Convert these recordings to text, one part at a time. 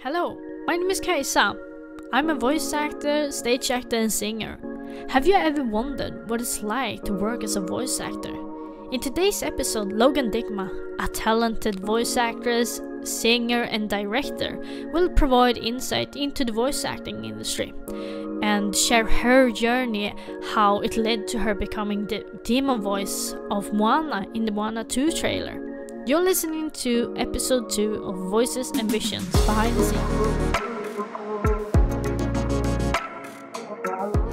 Hello, my name is Kajsa. I'm a voice actor, stage actor and singer. Have you ever wondered what it's like to work as a voice actor? In today's episode, Loganne Digma, a talented voice actress, singer and director, will provide insight into the voice acting industry and share her journey, how it led to her becoming the demon voice of Moana in the Moana 2 trailer. You're listening to episode 2 of Voices and Visions Behind the Scenes.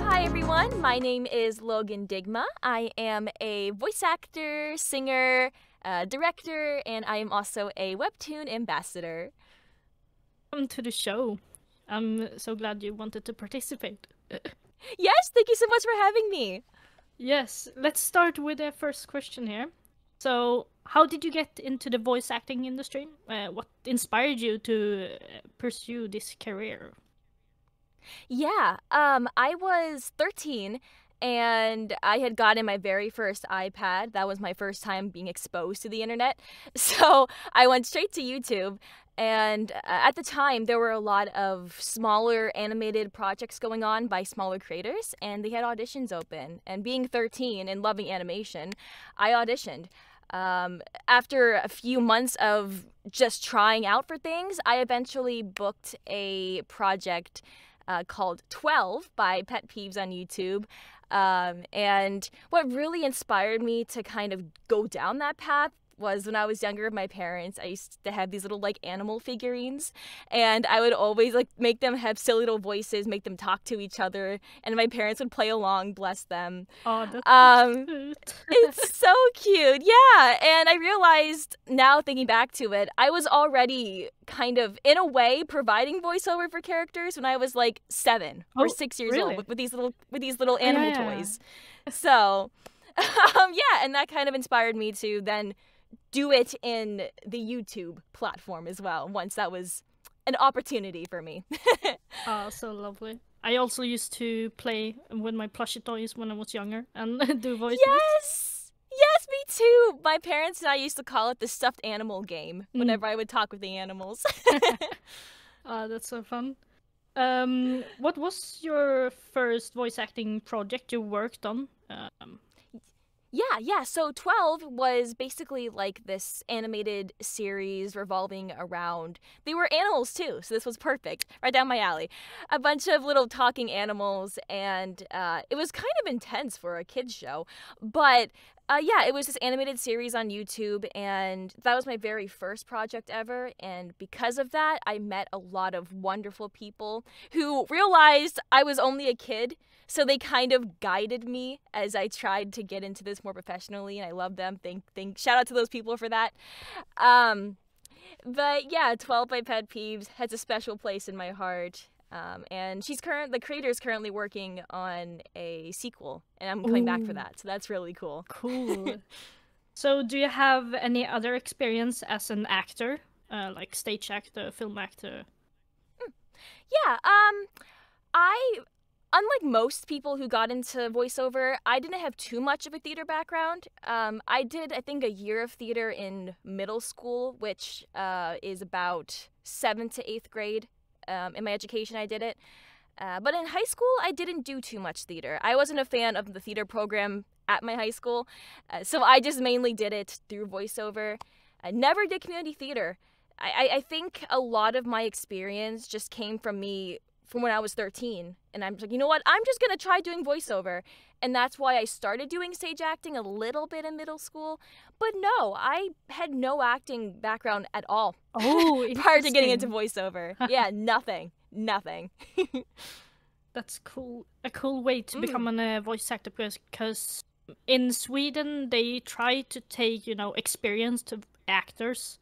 Hi everyone, my name is Loganne Digma. I am a voice actor, singer, director, and I am also a webtoon ambassador. Welcome to the show. I'm so glad you wanted to participate. Yes, thank you so much for having me. Yes, let's start with the first question here. So, how did you get into the voice acting industry? What inspired you to pursue this career? Yeah, I was 13 and I had gotten my very first iPad. That was my first time being exposed to the internet. So I went straight to YouTube. And at the time, there were a lot of smaller animated projects going on by smaller creators, and they had auditions open. And being 13 and loving animation, I auditioned. After a few months of just trying out for things, I eventually booked a project called 12 by Pet Peeves on YouTube. And what really inspired me to kind of go down that path was when I was younger, my parents, I used to have these little like animal figurines, and I would always like make them have silly little voices, make them talk to each other, and my parents would play along, bless them. Oh, that's cute. It's so cute, yeah. And I realized now, thinking back to it, I was already kind of in a way providing voiceover for characters when I was like 7 or 6 years really? old with these little animal toys. So and that kind of inspired me to then do it in the YouTube platform as well, once that was an opportunity for me. Oh, so lovely. I also used to play with my plushie toys when I was younger and do voices. Yes, me too. My parents and I used to call it the stuffed animal game whenever I would talk with the animals. That's so fun. What was your first voice acting project you worked on? Yeah. So 12 was basically like this animated series revolving around, they were animals too, so this was perfect, right down my alley. A bunch of little talking animals, and it was kind of intense for a kid's show, but it was this animated series on YouTube, and that was my very first project ever, and because of that, I met a lot of wonderful people who realized I was only a kid, so they kind of guided me as I tried to get into this more professionally, and I love them. Shout out to those people for that. But yeah, 12 by Pet Peeves has a special place in my heart. And the creator is currently working on a sequel, and I'm coming back for that. So that's really cool. Cool. So do you have any other experience as an actor, like stage actor, film actor? Yeah. Unlike most people who got into voiceover, I didn't have too much of a theater background. I did, I think, a year of theater in middle school, which is about 7th to 8th grade. In my education, I did it. But in high school, I didn't do too much theater. I wasn't a fan of the theater program at my high school, so I just mainly did it through voiceover. I never did community theater. I think a lot of my experience just came from when I was 13, and I'm like, you know what, I'm just gonna try doing voiceover, and that's why I started doing stage acting a little bit in middle school, but no, I had no acting background at all. Prior to getting into voiceover. Yeah, nothing. That's cool. A cool way to become a voice actor, because in Sweden they try to take, experienced actors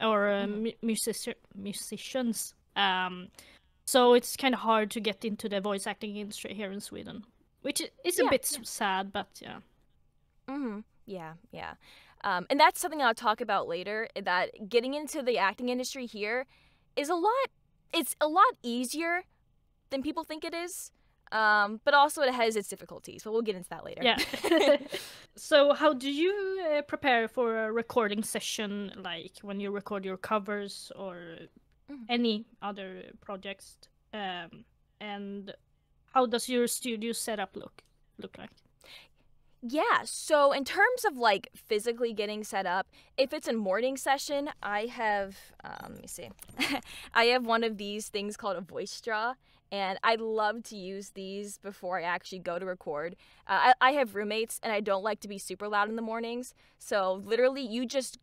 or musicians. So it's kind of hard to get into the voice acting industry here in Sweden, which is a bit sad, but yeah. Yeah. And that's something I'll talk about later, that getting into the acting industry here is it's a lot easier than people think it is. But also it has its difficulties, but we'll get into that later. Yeah. So how do you prepare for a recording session, like when you record your covers, or any other projects? And how does your studio setup look like? Yeah, so in terms of like physically getting set up, if it's a morning session, I have, let me see, I have one of these things called a voice straw, and I love to use these before I actually go to record. I have roommates, and I don't like to be super loud in the mornings, so literally you just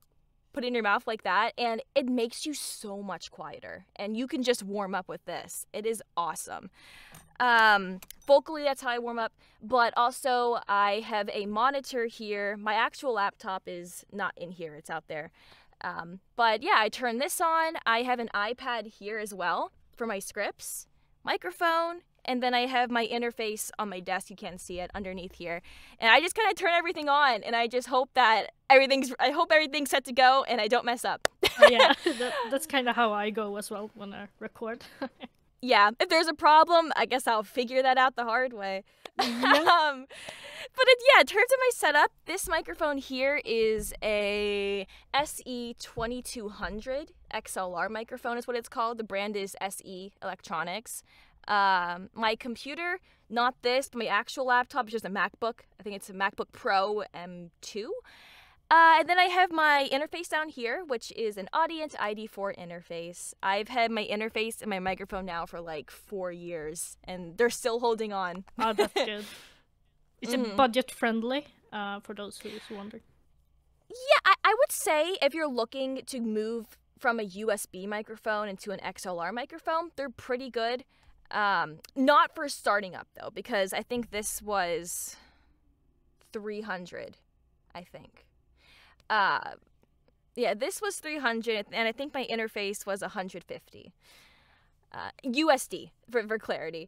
put it in your mouth like that, and it makes you so much quieter, and you can just warm up with this. It is awesome. Vocally, that's how I warm up, but also I have a monitor here. My actual laptop is not in here, it's out there. But yeah, I turn this on. I have an iPad here as well for my scripts, microphone, and then I have my interface on my desk. You can't see it underneath here. And I just kind of turn everything on, and I just hope that everything's set to go and I don't mess up. Yeah, that's kind of how I go as well when I record. Yeah, if there's a problem, I guess I'll figure that out the hard way. But in terms of my setup, this microphone here is a SE2200 XLR microphone is what it's called. The brand is SE Electronics. My computer, not this, but my actual laptop is just a MacBook. I think it's a MacBook Pro M2. And then I have my interface down here, which is an Audience ID4 interface. I've had my interface and my microphone now for like 4 years, and they're still holding on. Oh, that's good. Is it budget friendly, for those who's wondering? Yeah, I would say if you're looking to move from a USB microphone into an XLR microphone, they're pretty good. Not for starting up, though, because I think this was $300, I think. Yeah, this was $300, and I think my interface was $150. USD, for clarity.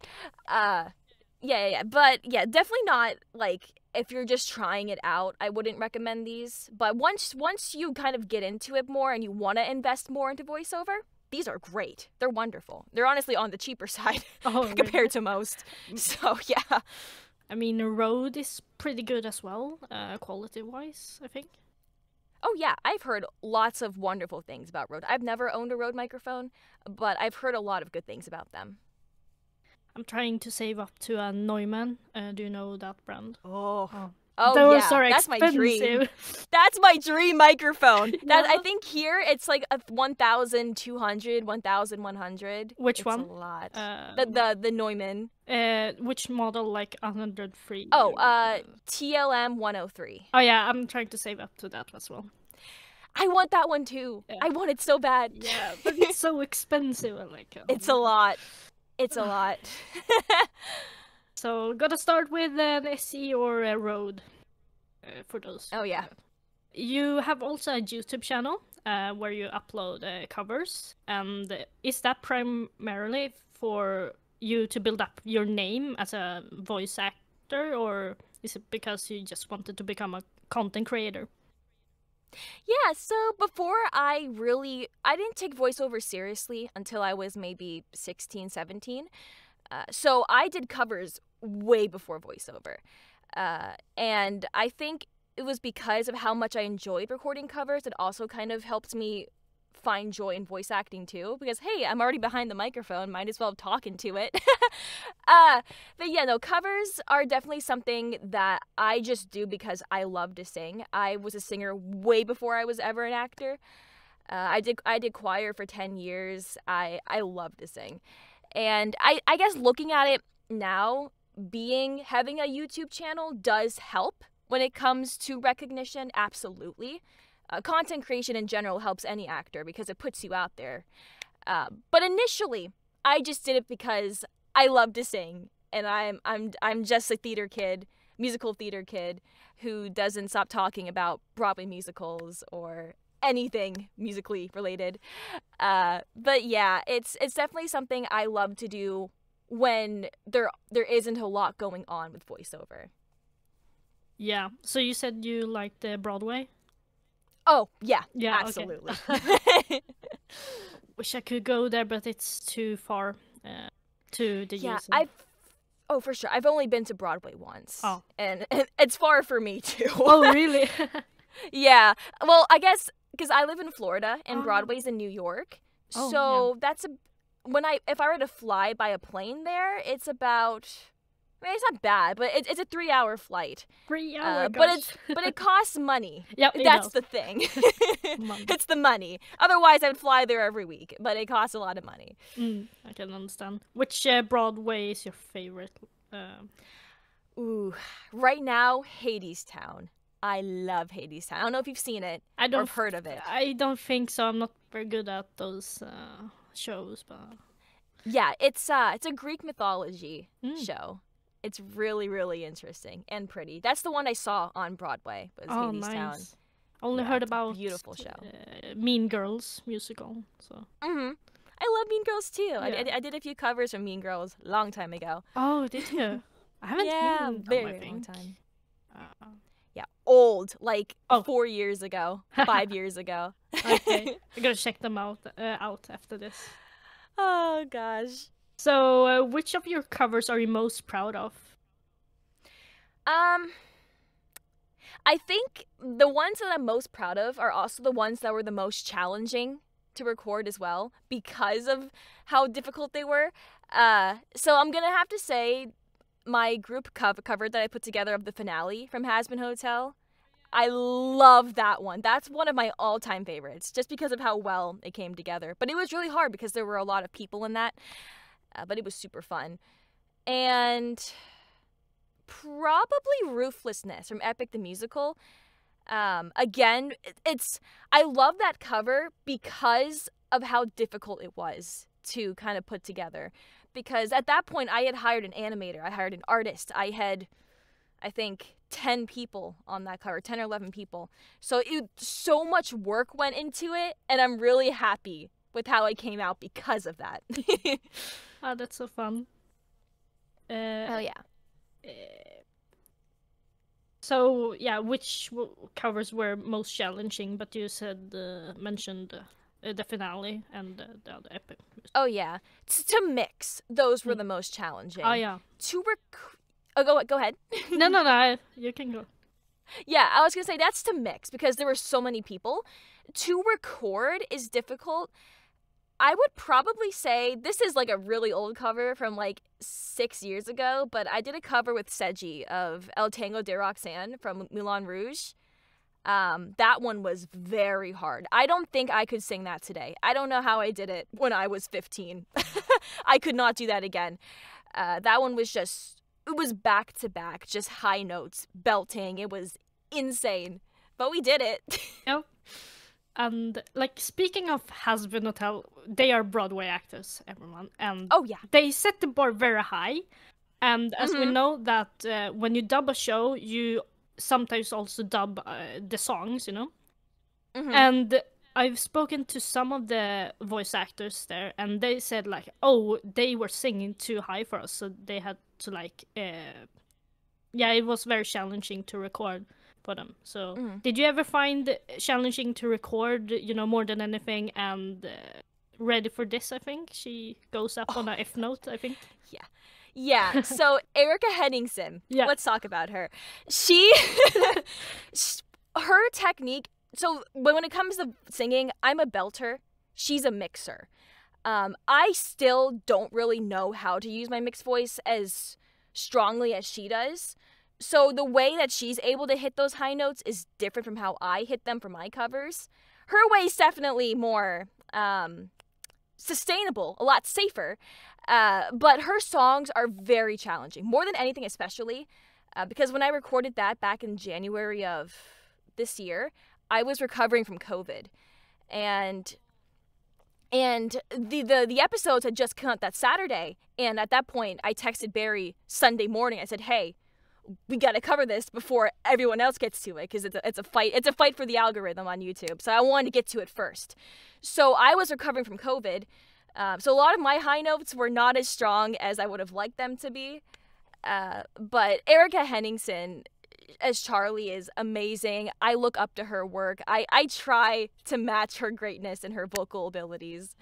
Yeah. But, yeah, definitely not, like, if you're just trying it out, I wouldn't recommend these. But once you kind of get into it more and you want to invest more into voiceover, these are great. They're wonderful. They're honestly on the cheaper side compared to most. So, yeah. I mean, Rode is pretty good as well, quality-wise, I think. Oh, yeah. I've heard lots of wonderful things about Rode. I've never owned a Rode microphone, but I've heard a lot of good things about them. I'm trying to save up to a Neumann. Do you know that brand? Oh, those yeah. Are that's expensive. My dream. That's my dream microphone. Yeah. I think here it's like a 1,200, 1,100. Which one? It's a lot. The Neumann. Which model? Like 103? Oh, TLM 103. Oh yeah, I'm trying to save up to that as well. I want that one too. Yeah. I want it so bad. Yeah, but it's so expensive. It's a lot. It's a lot. So, gotta start with an SE or a Rode for those. Oh, yeah. You have also a YouTube channel where you upload covers. And is that primarily for you to build up your name as a voice actor? Or is it because you just wanted to become a content creator? Yeah, so before I didn't take voiceover seriously until I was maybe 16, 17. So I did covers way before voiceover. And I think it was because of how much I enjoyed recording covers. It also kind of helped me find joy in voice acting too. Because, hey, I'm already behind the microphone. Might as well talk into it. But yeah, no, covers are definitely something that I just do because I love to sing. I was a singer way before I was ever an actor. I did choir for 10 years. I love to sing. And I guess looking at it now, having a YouTube channel does help when it comes to recognition, absolutely. Content creation in general helps any actor because it puts you out there. But initially, I just did it because I love to sing, and I'm just a musical theater kid who doesn't stop talking about Broadway musicals or anything musically related. But yeah, it's definitely something I love to do when there isn't a lot going on with voiceover. Yeah. So you said you liked the Broadway? Oh, yeah absolutely. Okay. Wish I could go there, but it's too far to the Yeah, USA. for sure. I've only been to Broadway once. Oh. And it's far for me too. Oh, really? Yeah. Well, I guess because I live in Florida and Broadway's in New York. Oh, So that's if I were to fly by a plane there, it's about. I mean, it's not bad, but it's a 3-hour flight. 3 hours. But it costs money. Yep, it That's does. the thing. Money. It's the money. Otherwise, I'd fly there every week, but it costs a lot of money. I can understand. Which Broadway is your favorite? Ooh, right now, Hadestown. I love Hadestown. I don't know if you've seen it or have heard of it. I don't think so. I'm not very good at those shows, but Yeah, it's a Greek mythology show. It's really, really interesting and pretty. That's the one I saw on Broadway. Was Hadestown. Nice. Only heard about beautiful show. Mean Girls musical. So. I love Mean Girls too. Yeah. I did a few covers from Mean Girls a long time ago. Oh, did you? I haven't seen them, very I think. long time. Uh, Yeah, old, like 4 years ago, 5 years ago. Okay, I'm gonna check them out after this. Oh gosh. So, which of your covers are you most proud of? I think the ones that I'm most proud of are also the ones that were the most challenging to record as well because of how difficult they were. So I'm gonna have to say my group cover that I put together of the finale from Has-Been Hotel. I love that one. That's one of my all-time favorites just because of how well it came together. But it was really hard because there were a lot of people in that. But it was super fun. And probably Ruthlessness from Epic the Musical. Again, I love that cover because of how difficult it was to kind of put together. Because at that point, I had hired an animator. I hired an artist. I had, I think, 10 people on that cover, 10 or 11 people. So so much work went into it, and I'm really happy with how it came out because of that. Oh, that's so fun. Oh, yeah. So, yeah, which covers were most challenging? But you said, mentioned the finale and the other epic. Oh, yeah. To mix, those were the most challenging. Oh, yeah. Go ahead. No, you can go. Yeah, I was going to say that's to mix because there were so many people. To record is difficult. I would probably say this is like a really old cover from like 6 years ago, but I did a cover with Seji of El Tango de Roxanne from Moulin Rouge. That one was very hard. I don't think I could sing that today. I don't know how I did it when I was 15. I could not do that again. That one was it was back to back, just high notes, belting. It was insane, but we did it. Yep. And like speaking of Has-Been Hotel, they are Broadway actors, everyone, and oh yeah, they set the bar very high. And as we know that when you dub a show, you sometimes also dub the songs, you know. And I've spoken to some of the voice actors there, and they said like, oh, they were singing too high for us, so they had to like, it was very challenging to record for them. So did you ever find it challenging to record, you know, more than anything? And ready for this, I think she goes up on a F note, I think. Yeah. So Erika Henningsen, let's talk about her. Her technique. So when it comes to singing, I'm a belter. She's a mixer. I still don't really know how to use my mixed voice as strongly as she does. So the way that she's able to hit those high notes is different from how I hit them for my covers. Her way is definitely more sustainable, a lot safer. But her songs are very challenging, more than anything especially, because when I recorded that back in January of this year, I was recovering from COVID. And the episodes had just come out that Saturday. And at that point, I texted Barry Sunday morning. I said, hey, we got to cover this before everyone else gets to it because it's a fight. It's a fight for the algorithm on YouTube. So I wanted to get to it first. So I was recovering from COVID. So a lot of my high notes were not as strong as I would have liked them to be. But Erika Henningsen as Charlie is amazing. I look up to her work. I try to match her greatness and her vocal abilities.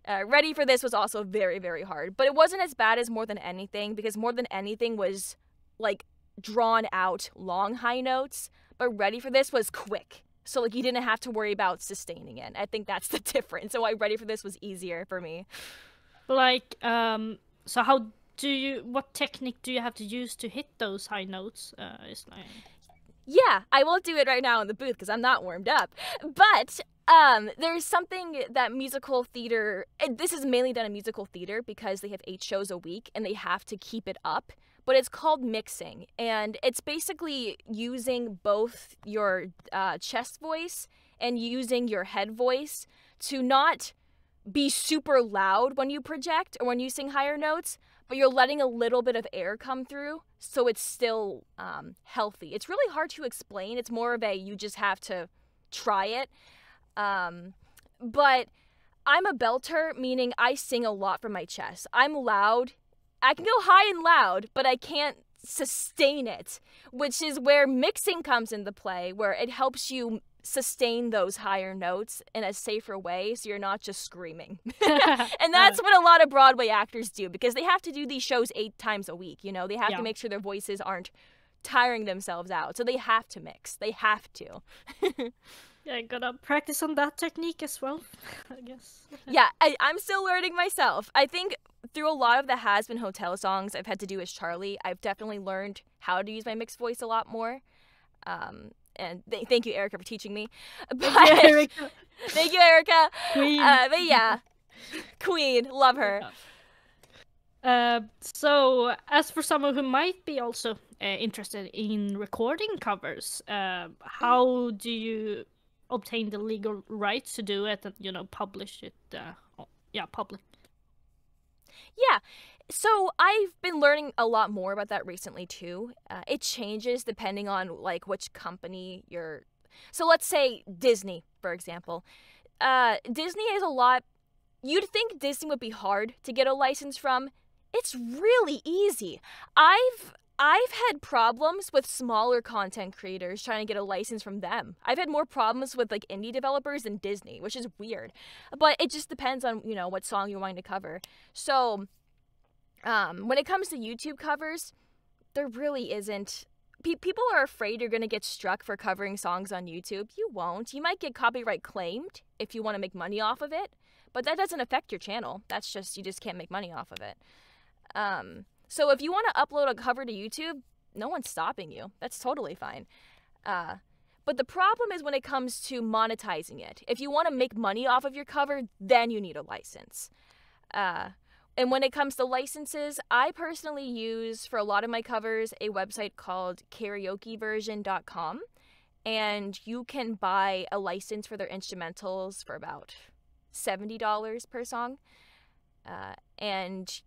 Ready for This was also very, very hard. But it wasn't as bad as More Than Anything because More Than Anything was like drawn out long high notes. But Ready for This was quick. So like you didn't have to worry about sustaining it. I think that's the difference. So why Ready for This was easier for me. Like, so what technique do you have to use to hit those high notes? It's like... Yeah, I won't do it right now in the booth because I'm not warmed up. But there's something that musical theater, this is mainly done in musical theater because they have 8 shows a week and they have to keep it up. But it's called mixing, and it's basically using both your chest voice and using your head voice to not be super loud when you project or when you sing higher notes, but you're letting a little bit of air come through so it's still healthy. It's really hard to explain. It's more of you just have to try it. But I'm a belter, meaning I sing a lot from my chest. I'm loud. I can go high and loud, but I can't sustain it, which is where mixing comes into play, where it helps you sustain those higher notes in a safer way so you're not just screaming. And that's what a lot of Broadway actors do because they have to do these shows 8 times a week, you know? They have to make sure their voices aren't tiring themselves out. So they have to mix. They have to. Yeah, I gotta practice on that technique as well, I guess. Yeah, I'm still learning myself. I think through a lot of the Has Been Hotel songs I've had to do as Charlie, I've definitely learned how to use my mixed voice a lot more. And thank you, Erika, for teaching me. But, thank you, Erika. Thank you, Erika. Queen. But yeah, Queen, love her. So, as for someone who might be also interested in recording covers, how do you obtain the legal rights to do it and, you know, publish it? Public. Yeah. So I've been learning a lot more about that recently too. It changes depending on like which company you're. So let's say Disney, for example. Disney is a lot. You'd think Disney would be hard to get a license from. It's really easy. I've had problems with smaller content creators trying to get a license from them. I've had more problems with like indie developers than Disney, which is weird. But it just depends on, you know, what song you're wanting to cover. So when it comes to YouTube covers, there really isn't. People are afraid you're going to get struck for covering songs on YouTube. You won't. You might get copyright claimed if you want to make money off of it, but that doesn't affect your channel. That's just, you just can't make money off of it. So if you want to upload a cover to YouTube, no one's stopping you. That's totally fine. But the problem is when it comes to monetizing it. If you want to make money off of your cover, then you need a license. And when it comes to licenses, I personally use, for a lot of my covers, a website called karaokeversion.com. And you can buy a license for their instrumentals for about $70 per song. And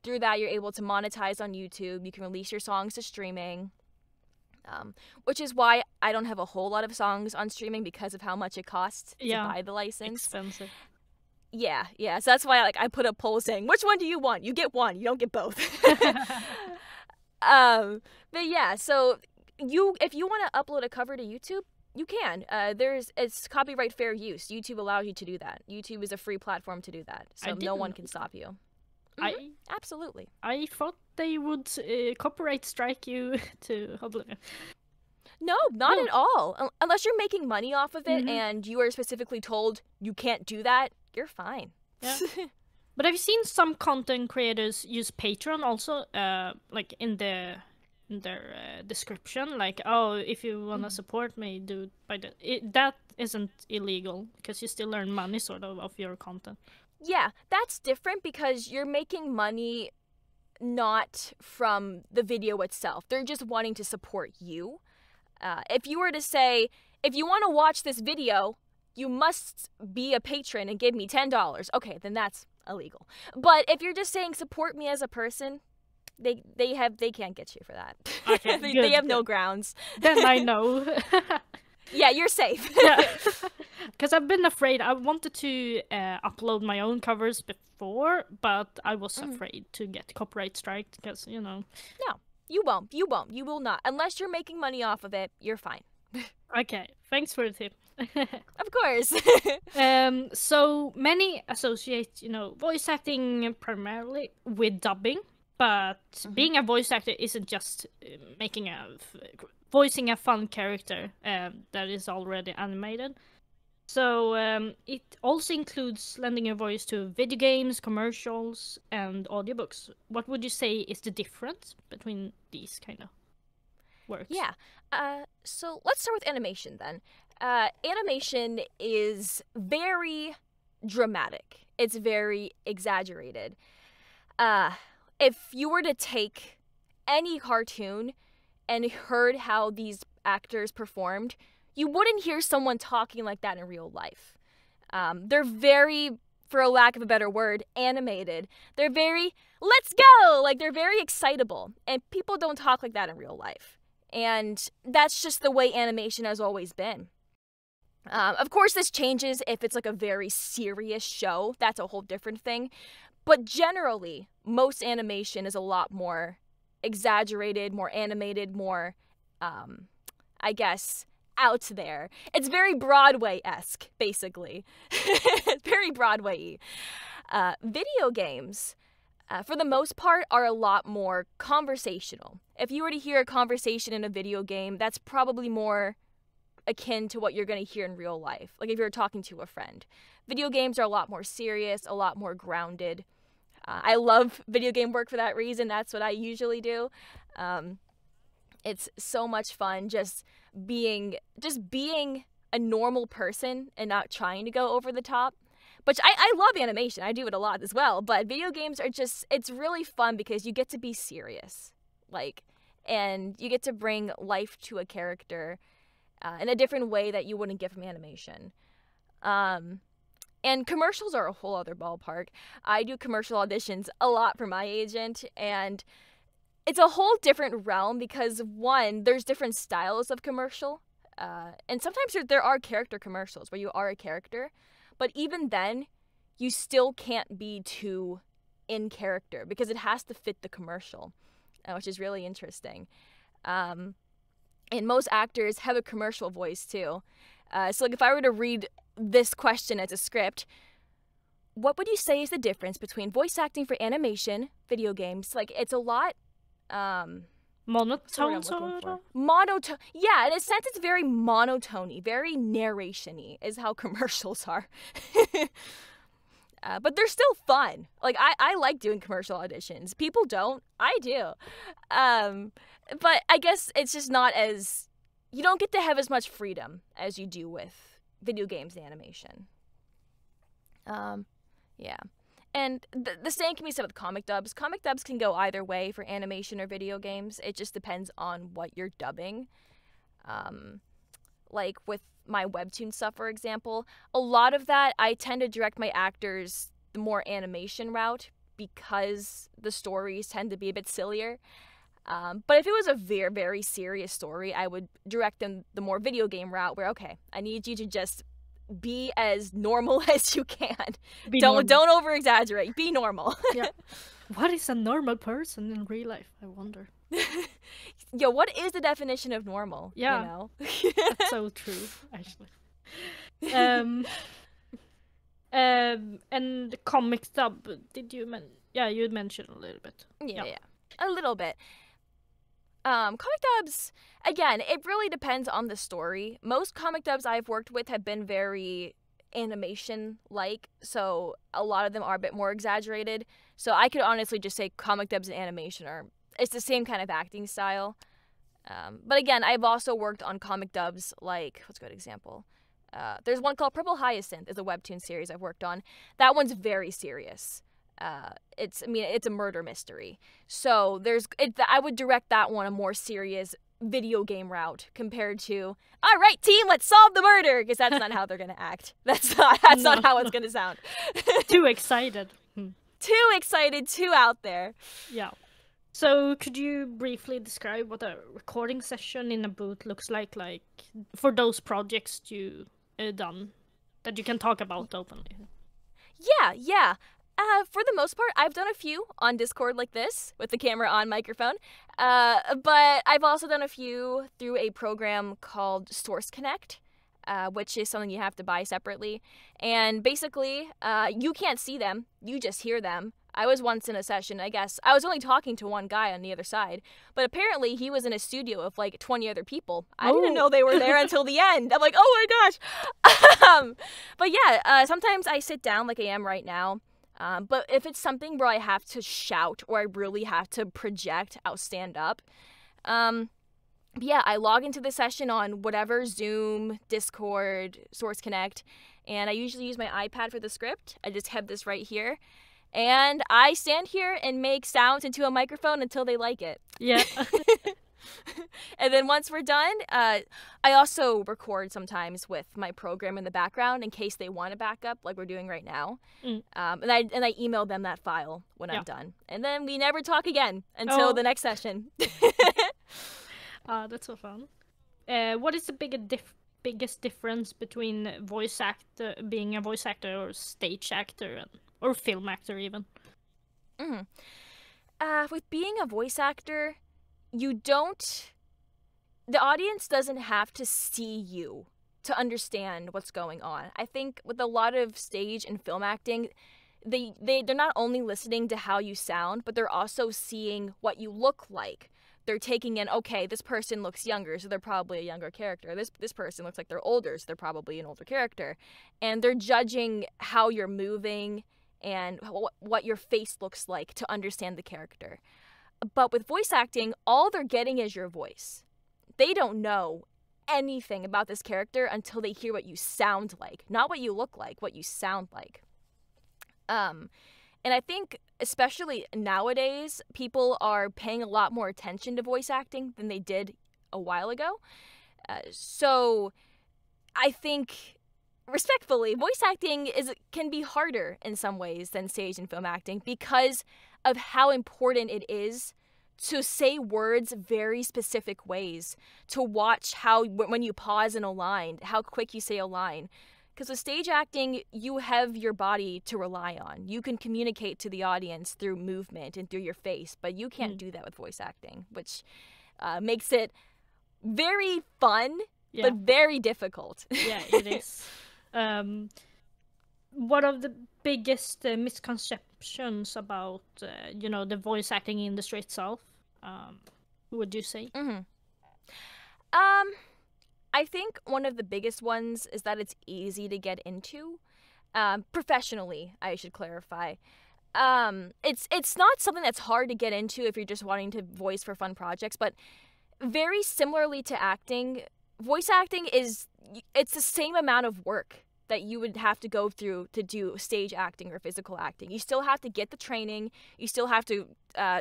through that, you're able to monetize on YouTube. You can release your songs to streaming, which is why I don't have a whole lot of songs on streaming because of how much it costs to buy the license. Expensive. Yeah. So that's why I put a poll saying, which one do you want? You get one. You don't get both. But yeah, so if you want to upload a cover to YouTube, you can. It's copyright fair use. YouTube allows you to do that. YouTube is a free platform to do that, so no one can stop you. Absolutely. I thought they would copyright strike you to upload. No, not at all. Unless you're making money off of it and you are specifically told you can't do that, you're fine. Yeah. But I've seen some content creators use Patreon also, like in their description, like, oh, if you want to support me, do it by that isn't illegal because you still earn money sort of your content. Yeah, that's different because you're making money not from the video itself. They're just wanting to support you. If you were to say, if you want to watch this video, you must be a patron and give me $10. Okay, then that's illegal. But if you're just saying support me as a person, they can't get you for that. Okay, they have no grounds. Then I know. Yeah, you're safe. Yeah, because I've been afraid. I wanted to upload my own covers before, but I was afraid to get copyright striked because, you know. No, you won't. You will not. Unless you're making money off of it, you're fine. Okay, thanks for the tip. Of course. So many associate, you know, voice acting primarily with dubbing, but being a voice actor isn't just making a voicing a fun character that is already animated. So it also includes lending your voice to video games, commercials, and audiobooks. What would you say is the difference between these kind of works? Yeah. So let's start with animation then. Animation is very dramatic. It's very exaggerated. If you were to take any cartoon and heard how these actors performed, you wouldn't hear someone talking like that in real life. They're very, for a lack of a better word, animated. They're very, let's go! Like, they're very excitable. And people don't talk like that in real life. And that's just the way animation has always been. Of course, this changes if it's like a very serious show. That's a whole different thing. But generally, most animation is a lot more exaggerated, more animated, more, I guess, out there. It's very Broadway-esque, basically. Very Broadway-y. Video games, for the most part, are a lot more conversational. If you were to hear a conversation in a video game, that's probably more akin to what you're going to hear in real life. Like if you're talking to a friend. Video games are a lot more serious, a lot more grounded. I love video game work for that reason. That's what I usually do. It's so much fun just being a normal person and not trying to go over the top. Which I love animation. I do it a lot as well. But video games are just, it's really fun because you get to be serious. Like, and you get to bring life to a character in a different way that you wouldn't get from animation. And commercials are a whole other ballpark. I do commercial auditions a lot for my agent, and it's a whole different realm because, one, there's different styles of commercial. And sometimes there are character commercials where you are a character, but even then, you still can't be too in character because it has to fit the commercial, which is really interesting. And most actors have a commercial voice too. So like if I were to read this question as a script, what would you say is the difference between voice acting for animation, video games? Like it's a lot monotone sort of? Monotone. Yeah, in a sense it's very monotone-y, very narration-y is how commercials are. But they're still fun. Like I like doing commercial auditions. People don't. I do. But I guess it's just not as, you don't get to have as much freedom as you do with video games and animation. Yeah. And the same can be said with comic dubs. Comic dubs can go either way for animation or video games. It just depends on what you're dubbing. Like with my webtoon stuff, for example, a lot of that I tend to direct my actors the more animation route because the stories tend to be a bit sillier. But if it was a very, very serious story, I would direct them the more video game route where, okay, I need you to just be as normal as you can. Don't over exaggerate. Be normal. Yeah. What is a normal person in real life? I wonder. Yo, what is the definition of normal? Yeah. You know? That's so true, actually. And the comic dub, did you you mentioned a little bit. Yeah. A little bit. Comic dubs, again, it really depends on the story. Most comic dubs I've worked with have been very animation-like, so a lot of them are a bit more exaggerated. So I could honestly just say comic dubs and animation it's the same kind of acting style. But again, I've also worked on comic dubs like, what's a good example? There's one called Purple Hyacinth, is a webtoon series I've worked on. That one's very serious. It's a murder mystery. So I would direct that one a more serious video game route compared to, all right, team, let's solve the murder, because that's not how they're gonna act. That's not how it's gonna sound. Too excited. Too excited, too out there. Yeah. So could you briefly describe what a recording session in a booth looks like for those projects you done that you can talk about openly? Yeah. For the most part, I've done a few on Discord like this, with the camera on microphone. But I've also done a few through a program called Source Connect, which is something you have to buy separately. And basically, you can't see them, you just hear them. I was once in a session, I guess. I was only talking to one guy on the other side, but apparently he was in a studio of like 20 other people. I didn't know they were there until the end. I'm like, oh my gosh. But yeah, sometimes I sit down like I am right now. But if it's something where I have to shout or I really have to project, I'll stand up. Yeah, I log into the session on whatever, Zoom, Discord, Source Connect, and I usually use my iPad for the script. I just have this right here, and I stand here and make sounds into a microphone until they like it. Yeah. And then once we're done, I also record sometimes with my program in the background in case they want a backup, like we're doing right now. And I email them that file when I'm done, and then we never talk again until the next session. That's so fun. What is the biggest difference between being a voice actor or stage actor or film actor even? With being a voice actor, the audience doesn't have to see you to understand what's going on. I think with a lot of stage and film acting, they're not only listening to how you sound, but they're also seeing what you look like. They're taking in, okay, this person looks younger, so they're probably a younger character. This person looks like they're older, so they're probably an older character. And they're judging how you're moving and what your face looks like to understand the character. But with voice acting, all they're getting is your voice. They don't know anything about this character until they hear what you sound like. Not what you look like, what you sound like. And I think, especially nowadays, people are paying a lot more attention to voice acting than they did a while ago. So I think, respectfully, voice acting can be harder in some ways than stage and film acting because of how important it is to say words very specific ways, to watch when you pause in a line, how quick you say a line. Because with stage acting, you have your body to rely on. You can communicate to the audience through movement and through your face, but you can't do that with voice acting, which makes it very fun, but very difficult. Yeah, it is. What are the biggest misconceptions about, the voice acting industry itself? Would you say? I think one of the biggest ones is that it's easy to get into. Professionally, I should clarify. It's not something that's hard to get into if you're just wanting to voice for fun projects, but very similarly to acting, voice acting it's the same amount of work that you would have to go through to do stage acting or physical acting. You still have to get the training, you still have to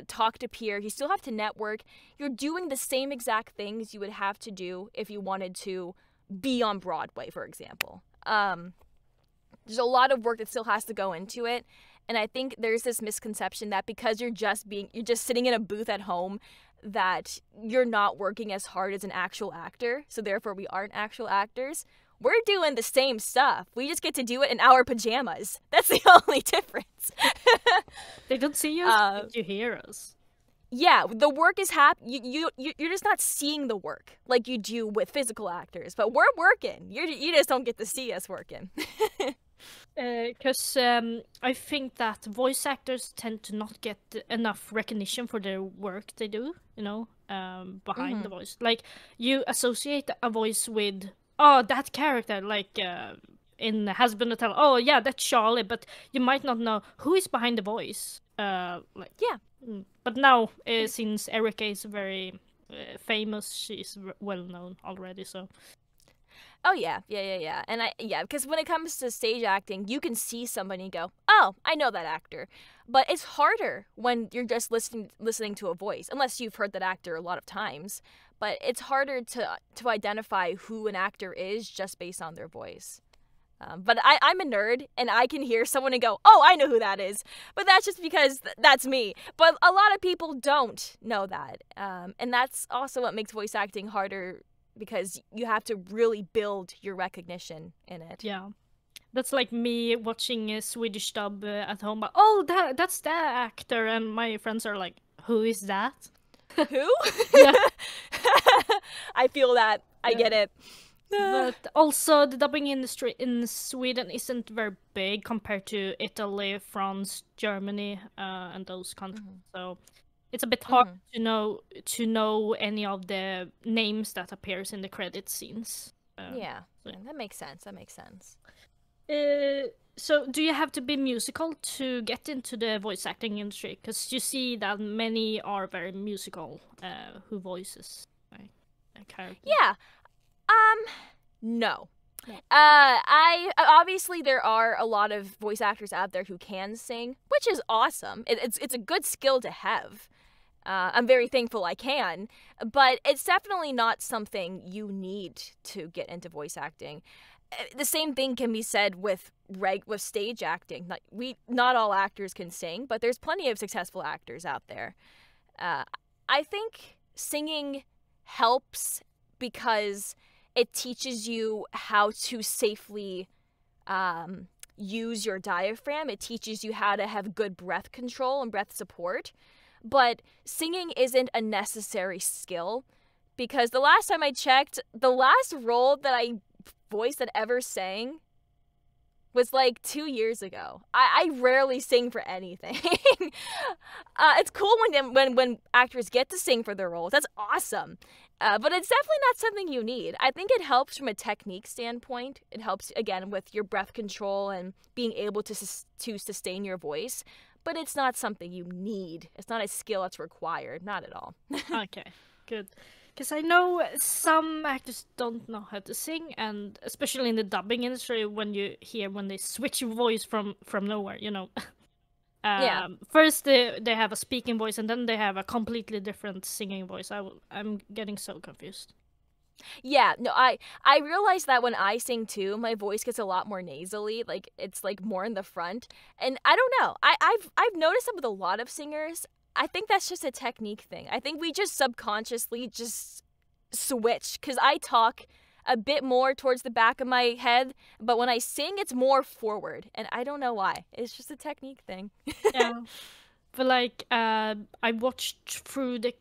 talk to peers, you still have to network. You're doing the same exact things you would have to do if you wanted to be on Broadway, for example. There's a lot of work that still has to go into it, and I think there's this misconception that because you're just sitting in a booth at home, that you're not working as hard as an actual actor, so therefore we aren't actual actors. We're doing the same stuff. We just get to do it in our pajamas. That's the only difference. They don't see us, but you hear us. Yeah, the work is you're just not seeing the work like you do with physical actors, but we're working. You just don't get to see us working. Because I think that voice actors tend to not get enough recognition for their work they do, behind the voice. Like, you associate a voice with, oh, that character, like in Has Been a Tell, oh yeah, that's Charlie, but you might not know who is behind the voice. But now, since Erika is very famous, she's well known already, so. Oh yeah. And because when it comes to stage acting, you can see somebody and go, oh, I know that actor. But it's harder when you're just listening to a voice, unless you've heard that actor a lot of times. But it's harder to identify who an actor is just based on their voice. But I'm a nerd, and I can hear someone and go, oh, I know who that is. But that's just because that's me. But a lot of people don't know that. And that's also what makes voice acting harder, because you have to really build your recognition in it. Yeah. That's like me watching a Swedish dub at home. But, oh, that's that actor. And my friends are like, who is that? Who? Yeah. I feel that. I get it. But also, the dubbing industry in Sweden isn't very big compared to Italy, France, Germany, and those countries. So it's a bit hard to know any of the names that appears in the credit scenes. Yeah, that makes sense. That makes sense. So do you have to be musical to get into the voice acting industry? Because you see that many are very musical, who voices a character. Yeah. No. I obviously there are a lot of voice actors out there who can sing, which is awesome. It's a good skill to have. I'm very thankful I can, but it's definitely not something you need to get into voice acting. The same thing can be said with stage acting. Not all actors can sing, but there's plenty of successful actors out there. I think singing helps because it teaches you how to safely use your diaphragm. It teaches you how to have good breath control and breath support. But singing isn't a necessary skill, because the last time I checked, the last role that I voiced that ever sang was like 2 years ago. I rarely sing for anything. It's cool when actors get to sing for their roles. That's awesome. But it's definitely not something you need. I think it helps from a technique standpoint. It helps, again, with your breath control and being able to sustain your voice. But it's not something you need. It's not a skill that's required. Not at all. Okay, good. Because I know some actors don't know how to sing, and especially in the dubbing industry, when you hear when they switch your voice from nowhere, you know. Yeah. First they have a speaking voice, and then they have a completely different singing voice. I'm getting so confused. Yeah, no, I realize that when I sing too, my voice gets a lot more nasally, like it's like more in the front. And I don't know. I've noticed that with a lot of singers. I think that's just a technique thing. I think we just subconsciously just switch, cuz I talk a bit more towards the back of my head, but when I sing it's more forward, and I don't know why. It's just a technique thing. Yeah. But like I watched through the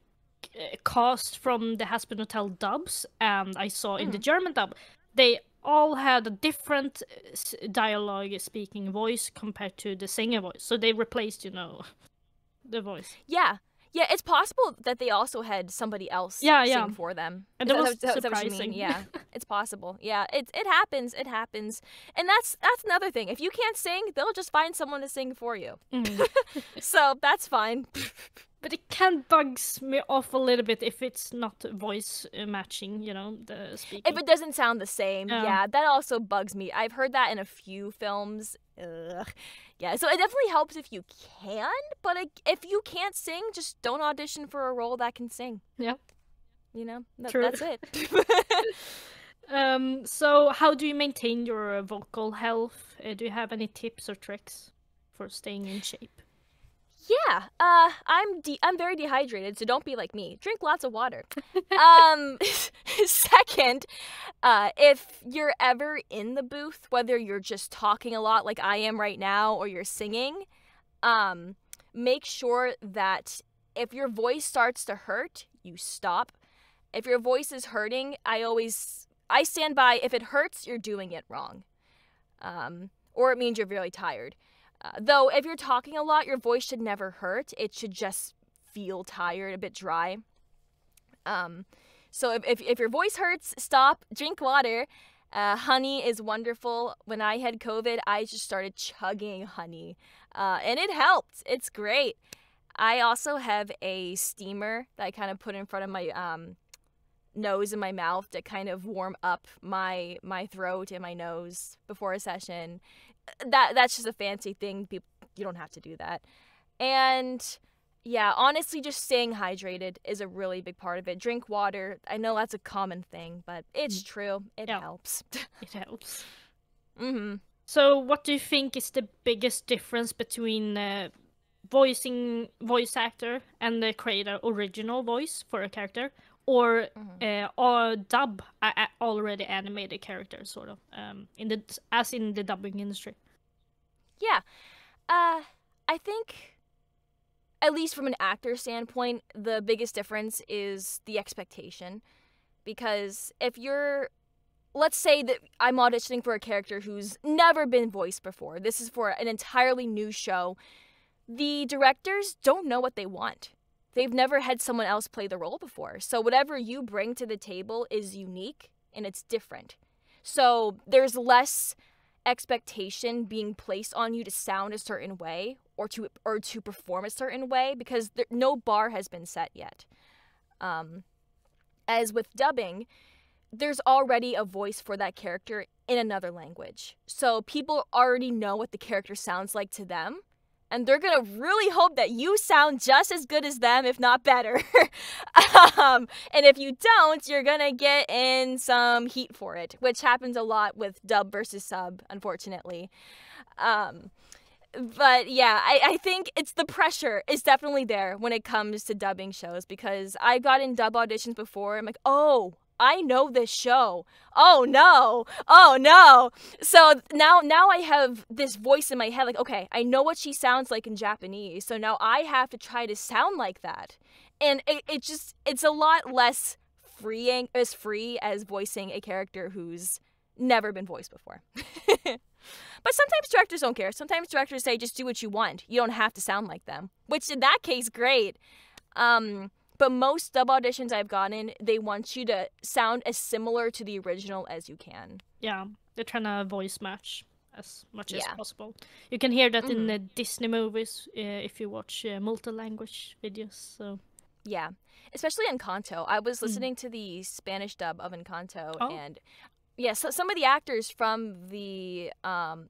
cast from the Hazbin Hotel dubs, and I saw in the German dub they all had a different dialogue speaking voice compared to the singer voice, so they replaced the voice. Yeah, it's possible that they also had somebody else sing for them. And that was surprising. what you mean? Yeah, it's possible. Yeah, it happens. It happens, and that's another thing. If you can't sing, they'll just find someone to sing for you. So that's fine. But it can bugs me off a little bit if it's not voice matching, the speaking. If it doesn't sound the same, yeah, that also bugs me. I've heard that in a few films. Ugh. Yeah, so it definitely helps if you can, but if you can't sing, just don't audition for a role that can sing. Yeah. True. That's it. So how do you maintain your vocal health? Do you have any tips or tricks for staying in shape? Yeah, I'm very dehydrated, so don't be like me. Drink lots of water. Second, if you're ever in the booth, whether you're just talking a lot like I am right now or you're singing, make sure that if your voice starts to hurt, you stop. If your voice is hurting, I stand by, if it hurts, you're doing it wrong. Or it means you're really tired. Though, if you're talking a lot, your voice should never hurt. It should just feel tired, a bit dry. So if your voice hurts, stop, drink water. Honey is wonderful. When I had COVID, I just started chugging honey. And it helped. It's great. I also have a steamer that I kind of put in front of my nose and my mouth to kind of warm up my throat and my nose before a session. That's just a fancy thing. You don't have to do that. And yeah, honestly, just staying hydrated is a really big part of it. Drink water. I know that's a common thing, but it's true. It helps. It helps. Mm-hmm. So what do you think is the biggest difference between voice actor and create an original voice for a character, or dub already animated character, sort of, in the dubbing industry? Yeah, I think, at least from an actor standpoint, the biggest difference is the expectation. Because if you're let's say that I'm auditioning for a character who's never been voiced before. This is for an entirely new show. The directors don't know what they want. They've never had someone else play the role before. So whatever you bring to the table is unique and it's different. So there's less expectation being placed on you to sound a certain way or to perform a certain way because no bar has been set yet. As with dubbing, there's already a voice for that character in another language. So people already know what the character sounds like to them, and they're going to really hope that you sound just as good as them, if not better. And if you don't, you're going to get in some heat for it, which happens a lot with dub versus sub, unfortunately. But yeah, I think it's the pressure is definitely there when it comes to dubbing shows because I got in dub auditions before. I'm like, oh, I know this show. Oh no. So now I have this voice in my head like, okay, I know what she sounds like in Japanese. So now I have to try to sound like that. And it's a lot less free as voicing a character who's never been voiced before. But sometimes directors don't care. Sometimes directors say, just do what you want. You don't have to sound like them. Which in that case, great. But most dub auditions I've gotten, they want you to sound as similar to the original as you can. Yeah, they're trying to voice match as much as possible. You can hear that in the Disney movies if you watch multilanguage videos. So yeah, especially Encanto. I was listening to the Spanish dub of Encanto, and yeah, so some of the actors from the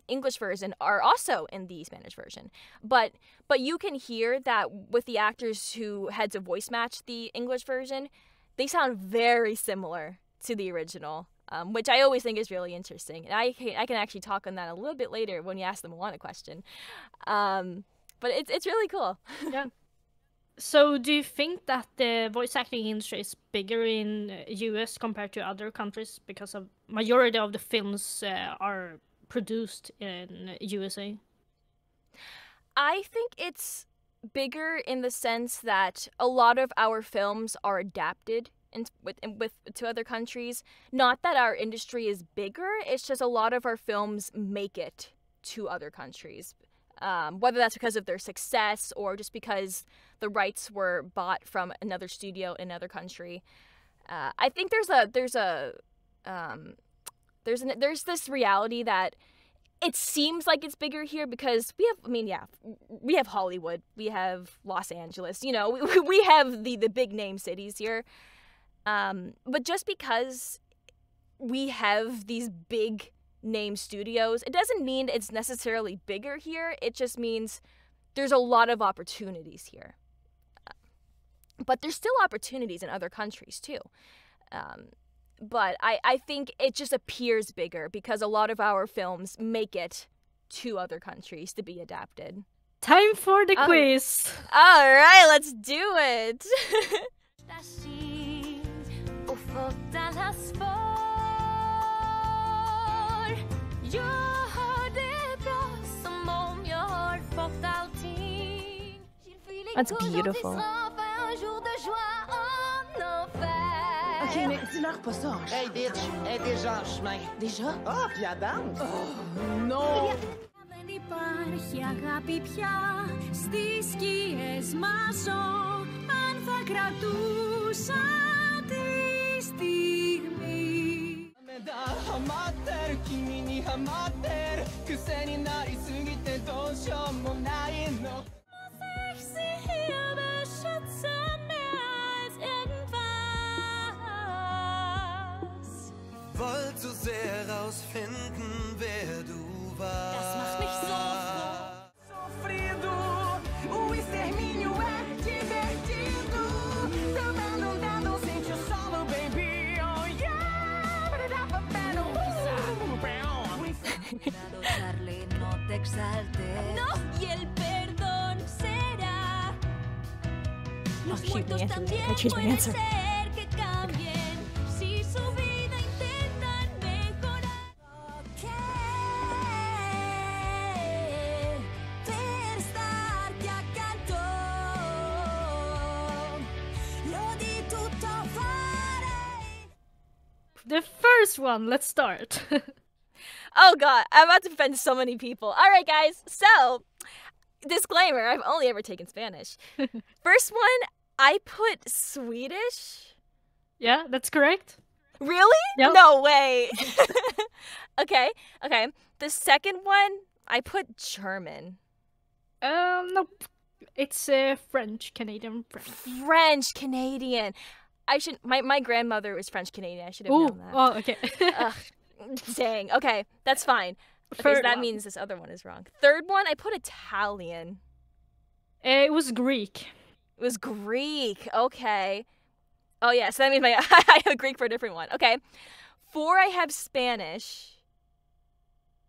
English version are also in the Spanish version. But you can hear that with the actors who had to voice match the English version, they sound very similar to the original, which I always think is really interesting. And I can actually talk on that a little bit later when you ask the Moana question. But it's really cool. Yeah. So do you think that the voice acting industry is bigger in US compared to other countries because of majority of the films are produced in USA? I think it's bigger in the sense that a lot of our films are adapted to other countries. Not that our industry is bigger, it's just a lot of our films make it to other countries. Whether that's because of their success or just because the rights were bought from another studio in another country. I think there's this reality that it seems like it's bigger here because we have Hollywood, we have Los Angeles, we have the big name cities here. But just because we have these big name studios, it doesn't mean it's necessarily bigger here. It just means there's a lot of opportunities here. But there's still opportunities in other countries too. But I think it just appears bigger because a lot of our films make it to other countries to be adapted. Time for the quiz! All right, let's do it! That's beautiful. Ok, mais dis-leur pas ça. Hey, bitch, elle est déjà en chemin. Déjà? Ah, puis elle danse. Oh, non! Δεν υπάρχει αγάπη πια στις σκιές μας ζω. Αν θα κρατούσα τη στιγμή. Αμέντα, χαμάτερ, kimi ni hamatter. 癖になりすぎてどうしようもないの。Wollt so sehr rausfinden, wer du warst. Das macht mich so froh. Sofrido, o extermínio é divertido. Também não dá, não sente o solo, baby. Oh yeah, but it up a battle. No te exaltes. No, y el perdón será. Los muertos también pueden ser que cambien. Si su vida intentan mejorar. Per starti accanto. Lo di tutto farei. The first one. Let's start. Oh god, I'm about to offend so many people. All right, guys. So, disclaimer: I've only ever taken Spanish. First one, I put Swedish. Yeah, that's correct. Really? Yep. No way. Okay. The second one, I put German. Nope. It's French, Canadian, French. French Canadian. I should. My grandmother was French Canadian. I should have known that. Oh, okay. Ugh, dang. Okay, that's fine. Okay, so Third that one. means this other one is wrong. Third one, I put Italian. It was Greek. It was Greek. Okay. Oh yeah, so that means I have Greek for a different one. Okay. 4, I have Spanish.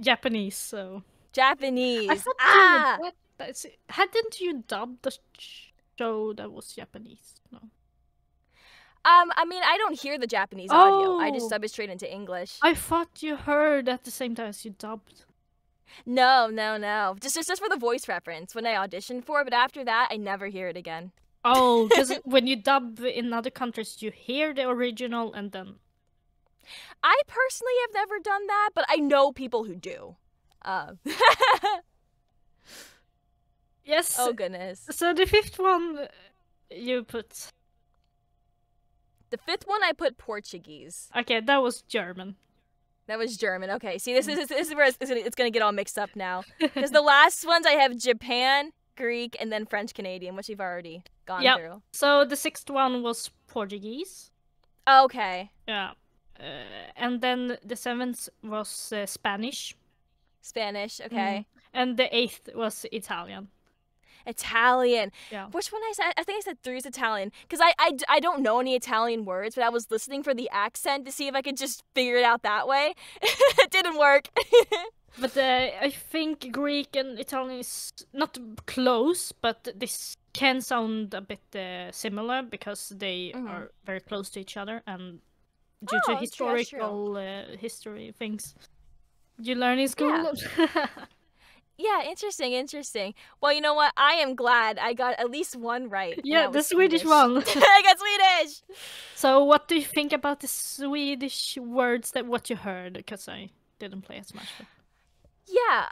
Japanese, so. Japanese. I thought hadn't you dubbed the show that was Japanese? No. I mean, I don't hear the Japanese audio. I just Oh. dub it straight into English. I thought you heard at the same time as you dubbed. No. Just for the voice reference when I auditioned for it, but after that, I never hear it again. Oh, because when you dub in other countries, you hear the original and then. I personally have never done that, but I know people who do. Yes. Oh, goodness. So the fifth one you put. The fifth one, I put Portuguese. Okay, that was German. That was German. Okay, see, this is where it's going to get all mixed up now. Because the last ones, I have Japan, Greek, and then French Canadian, which we've already gone through. So the sixth one was Portuguese. Okay. Yeah. And then the seventh was Spanish. Spanish, okay. And the eighth was Italian. Italian. Yeah. Which one I said? I think I said 3 is Italian. Because I don't know any Italian words, but I was listening for the accent to see if I could just figure it out that way. It didn't work. But I think Greek and Italian is not close, but this can sound a bit similar because they are very close to each other and due to that's true. historical history things you learn in school. Yeah, interesting. Well, you know what? I am glad I got at least one right. Yeah, the Swedish one. I got Swedish! So what do you think about the Swedish words that what you heard? Because I didn't play as much. But... Yeah,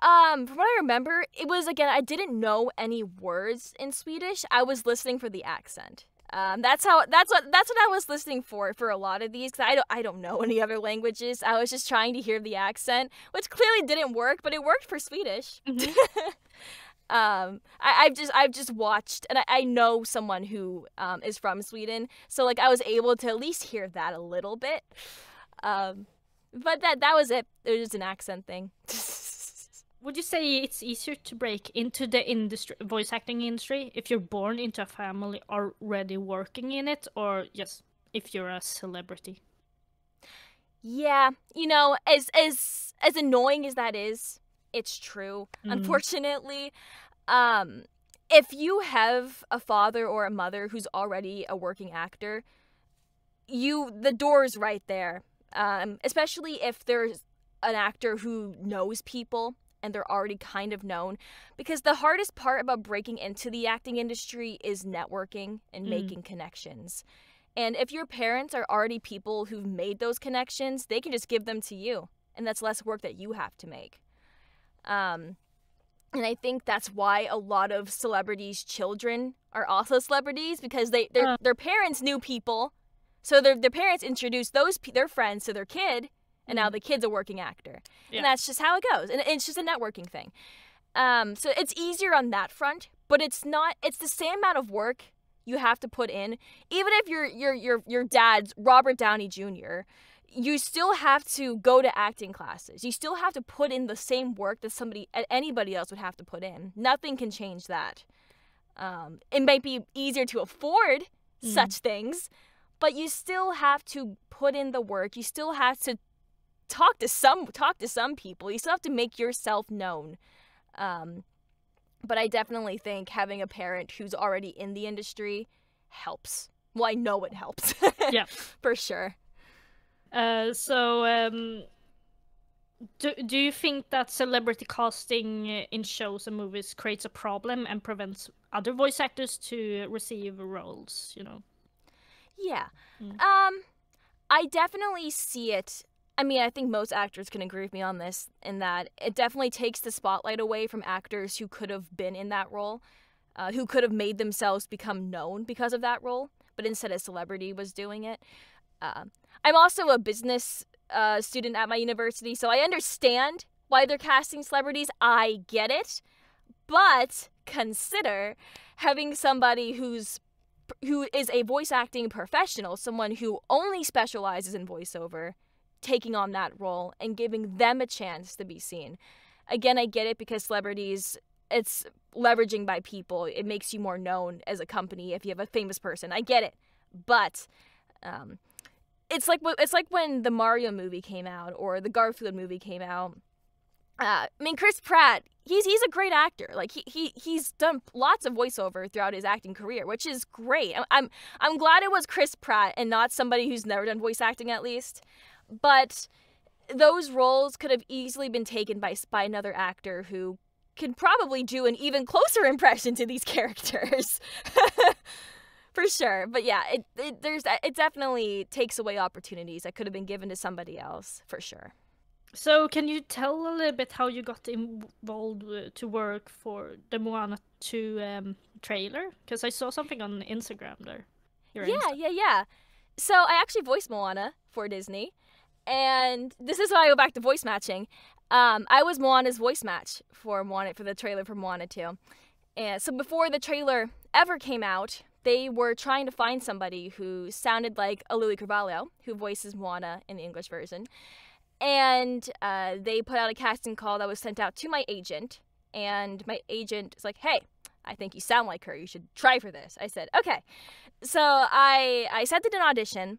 from what I remember, it was, again, I didn't know any words in Swedish. I was listening for the accent. That's what I was listening for a lot of these, because I don't know any other languages. I was just trying to hear the accent, which clearly didn't work, but it worked for Swedish. I've just watched, and I know someone who is from Sweden, so like I was able to at least hear that a little bit. But that was it. It was just an accent thing. Would you say it's easier to break into the industry, voice acting industry, if you're born into a family already working in it, or just if you're a celebrity? Yeah, you know, as annoying as that is, it's true. Unfortunately, if you have a father or a mother who's already a working actor, the door's right there. Especially if there's an actor who knows people and they're already kind of known. Because the hardest part about breaking into the acting industry is networking and making connections. And if your parents are already people who've made those connections, they can just give them to you. And that's less work that you have to make. And I think that's why a lot of celebrities' children are also celebrities, because their parents knew people. So their parents introduced their friends to their kid, and now the kid's a working actor. Yeah. And that's just how it goes. And it's just a networking thing. So it's easier on that front, but it's the same amount of work you have to put in. Even if your dad's Robert Downey Jr., you still have to go to acting classes. You still have to put in the same work that anybody else would have to put in. Nothing can change that. It might be easier to afford such things, but you still have to put in the work. You still have to talk to some people. You still have to make yourself known. But I definitely think having a parent who's already in the industry helps. Well, I know it helps. Yeah, for sure. Do you think that celebrity casting in shows and movies creates a problem and prevents other voice actors to receive roles, you know? Yeah. I definitely see it I mean, I think most actors can agree with me on this, in that it definitely takes the spotlight away from actors who could have been in that role, who could have made themselves become known because of that role, but instead a celebrity was doing it. I'm also a business student at my university, so I understand why they're casting celebrities. I get it. But consider having somebody who is a voice acting professional, someone who only specializes in voiceover, taking on that role and giving them a chance to be seen. Again, I get it, because celebrities, it's leveraging by people. It makes you more known as a company if you have a famous person. I get it. But it's like when the Mario movie came out or the Garfield movie came out. I mean, Chris Pratt, he's a great actor. Like he's done lots of voiceover throughout his acting career, which is great. I'm glad it was Chris Pratt and not somebody who's never done voice acting, at least. But those roles could have easily been taken by another actor who could probably do an even closer impression to these characters. For sure. But yeah, it definitely takes away opportunities that could have been given to somebody else, for sure. So can you tell a little bit how you got involved to work for the Moana 2 trailer? Because I saw something on Instagram there. Yeah. So I actually voiced Moana for Disney. And this is why I go back to voice matching. I was Moana's voice match for the trailer for Moana 2. And so before the trailer ever came out, they were trying to find somebody who sounded like Aluli Carvalho, who voices Moana in the English version. And they put out a casting call that was sent out to my agent. And my agent was like, hey, I think you sound like her. You should try for this. I said, okay. So I sent it an audition.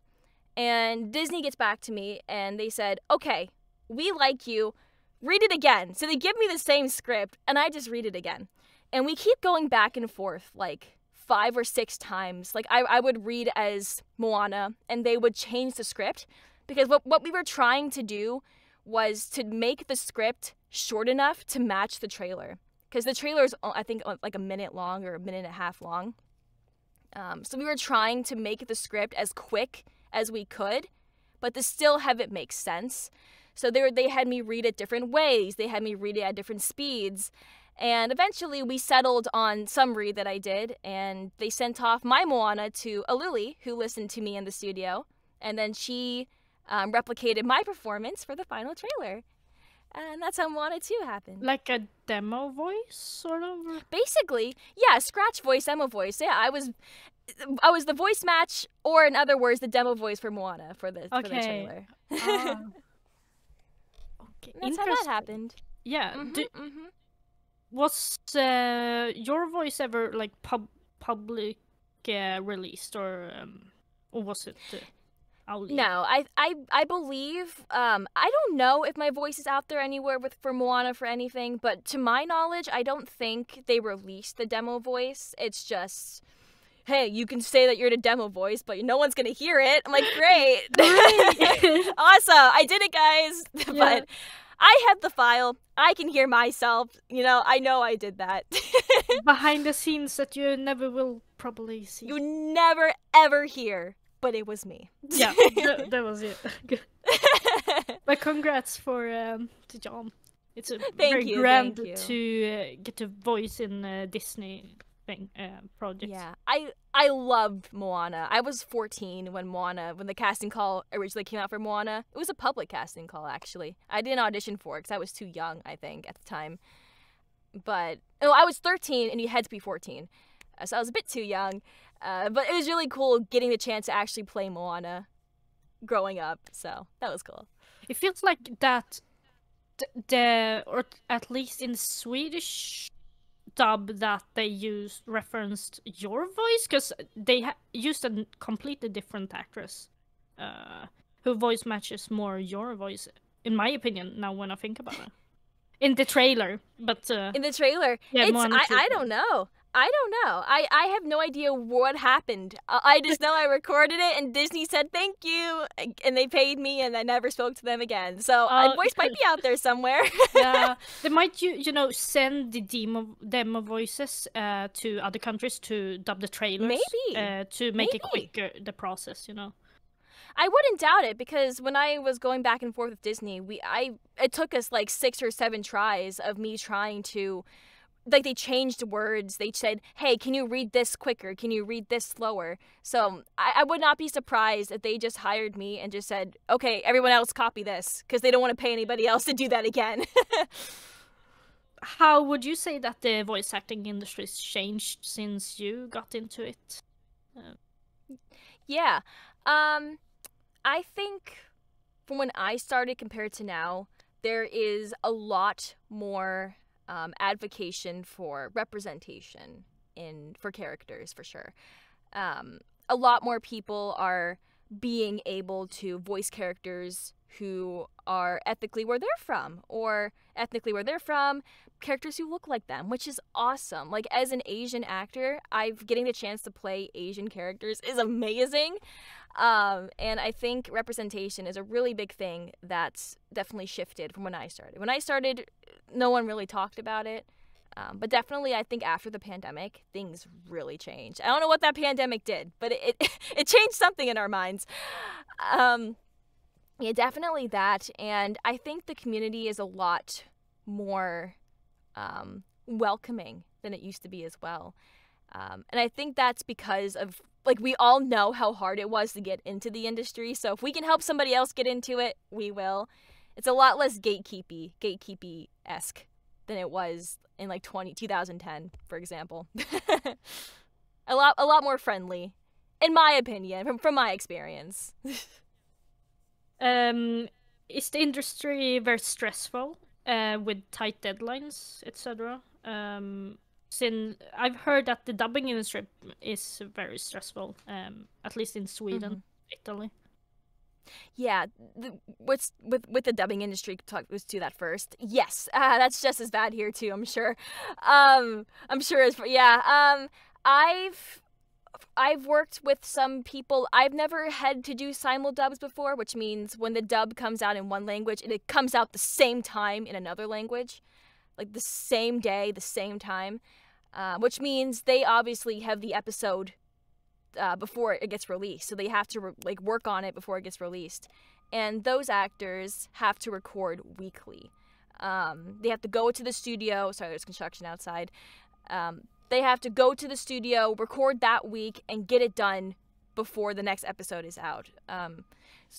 And Disney gets back to me and they said, okay, we like you. Read it again. So they give me the same script and I just read it again. And we keep going back and forth like 5 or 6 times. Like I would read as Moana and they would change the script, because what we were trying to do was to make the script short enough to match the trailer. Because the trailer is, I think, like a minute long or a minute and a half long. So we were trying to make the script as quick as we could, but to still have it make sense. So they had me read it different ways. They had me read it at different speeds. And eventually we settled on some read that I did, and they sent off my Moana to Aluli, who listened to me in the studio, and then she replicated my performance for the final trailer. And that's how Moana 2 happened. Like a demo voice, sort of? Basically, yeah, scratch voice, demo voice. Yeah, I was the voice match, or in other words, the demo voice for Moana for the trailer. Okay. That's how that happened. Yeah. Was your voice ever like public released, or was it? No, I believe I don't know if my voice is out there anywhere for Moana for anything, but to my knowledge, I don't think they released the demo voice. It's just, hey, you can say that you're the demo voice, but no one's gonna hear it. I'm like, great. Awesome, I did it, guys. Yeah. But I have the file. I can hear myself. I know I did that. Behind the scenes that you never will probably see. You never ever hear. But it was me. Yeah, that was it. But congrats for to John. It's a very grand to get to voice in Disney project. Yeah, I loved Moana. I was 14 when the casting call originally came out for Moana. It was a public casting call, actually. I didn't audition for it because I was too young, I think, at the time. But I was 13 and you had to be 14, so I was a bit too young. But it was really cool getting the chance to actually play Moana growing up, so that was cool. It feels like that or at least in Swedish dub that they referenced your voice, because they used a completely different actress who voice matches more your voice, in my opinion, now when I think about it. In the trailer, but... in the trailer? Yeah, I don't know. I have no idea what happened. I just know I recorded it and Disney said thank you and they paid me and I never spoke to them again. So my voice might be out there somewhere. Yeah, they might send the demo voices to other countries to dub the trailers. Maybe to make it quicker, the process. I wouldn't doubt it, because when I was going back and forth with Disney, it took us like 6 or 7 tries of me trying to, like, they changed words. They said, hey, can you read this quicker? Can you read this slower? So I would not be surprised if they just hired me and just said, okay, everyone else copy this, because they don't want to pay anybody else to do that again. How would you say that the voice acting industry has changed since you got into it? Yeah. I think from when I started compared to now, there is a lot more advocation for representation for characters, for sure. A lot more people are being able to voice characters who are ethnically where they're from, or characters who look like them, which is awesome. Like, as an Asian actor, getting the chance to play Asian characters is amazing. And I think representation is a really big thing that's definitely shifted from when I started. When I started, no one really talked about it. But definitely, I think after the pandemic, things really changed. I don't know what that pandemic did, but it changed something in our minds. Yeah, definitely that. And I think the community is a lot more welcoming than it used to be as well. And I think that's because of, like, we all know how hard it was to get into the industry. So if we can help somebody else get into it, we will. It's a lot less gatekeepy-esque than it was in like 2010, for example. a lot more friendly, in my opinion, from my experience. Is the industry very stressful with tight deadlines, etc.? Since I've heard that the dubbing industry is very stressful, at least in Sweden, Italy. Yeah, with the dubbing industry, let's do that first. Yes, that's just as bad here too, I'm sure. I've worked with some people. I've never had to do simul dubs before, which means when the dub comes out in one language and it comes out the same time in another language, like the same day, the same time, which means they obviously have the episode before it gets released, so they have to work on it before it gets released, and those actors have to record weekly. They have to go to the studio. Sorry, there's construction outside. They have to go to the studio, record that week, and get it done before the next episode is out. So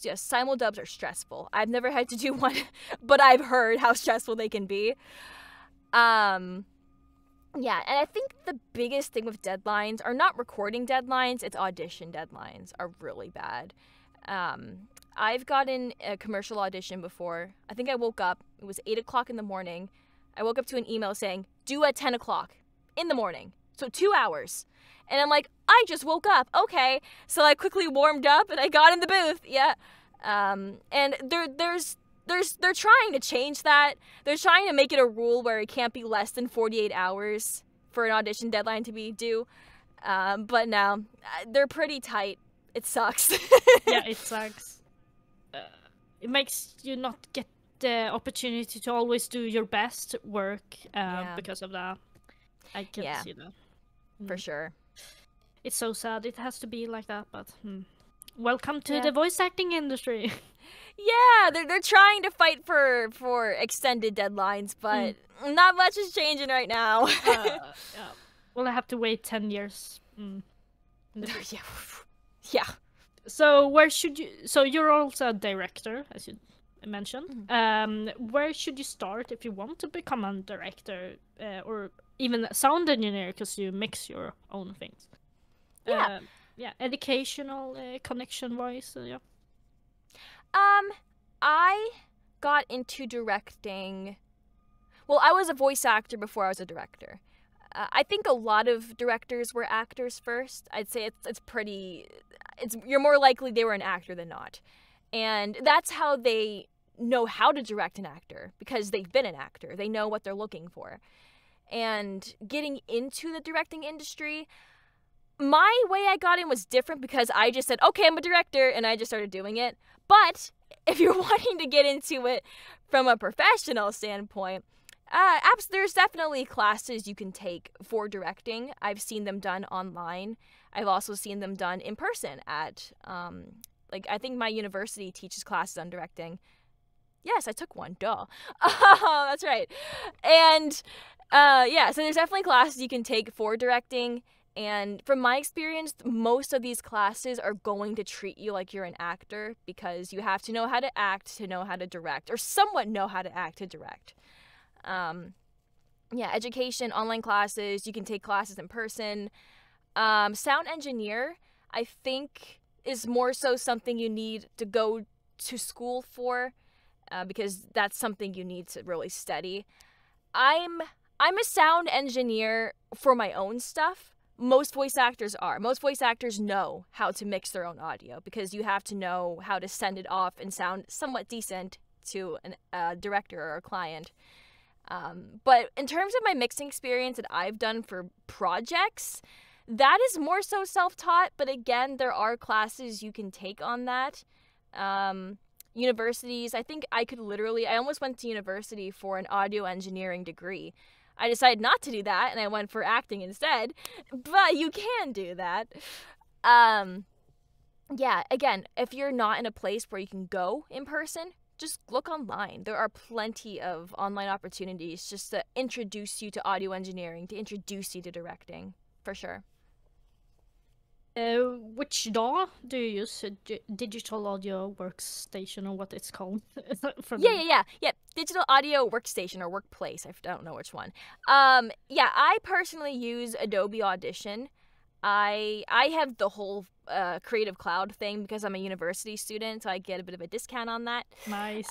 yes, simul dubs are stressful. I've never had to do one, but I've heard how stressful they can be. Yeah, and I think the biggest thing with deadlines are not recording deadlines, it's audition deadlines are really bad. I've gotten a commercial audition before. I think I woke up, it was 8 o'clock in the morning. I woke up to an email saying, due at 10 o'clock in the morning. So 2 hours. And I'm like, I just woke up, okay. So I quickly warmed up and I got in the booth, yeah. And they're trying to change that. They're trying to make it a rule where it can't be less than 48 hours for an audition deadline to be due. But no, they're pretty tight. It sucks. Yeah, it sucks. It makes you not get the opportunity to always do your best work because of that. I can see that. For sure. It's so sad. It has to be like that, but welcome to the voice acting industry. Yeah, they're trying to fight for extended deadlines, but not much is changing right now. Well, I have to wait 10 years. Yeah. So where should you? So you're also a director, as you mentioned. Where should you start if you want to become a director, or even a sound engineer, because you mix your own things? Educational connection wise. I got into directing. Well, I was a voice actor before I was a director. I think a lot of directors were actors first. I'd say you're more likely they were an actor than not. And that's how they know how to direct an actor, because they've been an actor. They know what they're looking for. And getting into the directing industry, my way I got in was different, because I just said, okay, I'm a director, and I just started doing it. But if you're wanting to get into it from a professional standpoint, there's definitely classes you can take for directing. I've seen them done online. I've also seen them done in person at Like, I think my university teaches classes on directing. Yes, I took one, duh. Oh, that's right. And, yeah, so there's definitely classes you can take for directing. And from my experience, most of these classes are going to treat you like you're an actor because you have to know how to act to know how to direct, or somewhat know how to act to direct. Yeah, education, online classes, you can take classes in person. Sound engineer, I think, is more so something you need to go to school for because that's something you need to really study. I'm a sound engineer for my own stuff. Most voice actors are. Most voice actors know how to mix their own audio because you have to know how to send it off and sound somewhat decent to a director or a client. But in terms of my mixing experience that I've done for projects, that is more so self-taught. But again, there are classes you can take on that. Universities, I think I almost went to university for an audio engineering degree. I decided not to do that, and I went for acting instead. But you can do that. Yeah, again, if you're not in a place where you can go in person, just look online. There are plenty of online opportunities just to introduce you to audio engineering, to introduce you to directing, for sure. Which DAW do you use? Digital Audio Workstation, or what it's called? Yeah. Digital Audio Workstation or Workplace. I don't know which one. Yeah, I personally use Adobe Audition. I have the whole Creative Cloud thing because I'm a university student, so I get a bit of a discount on that. Nice.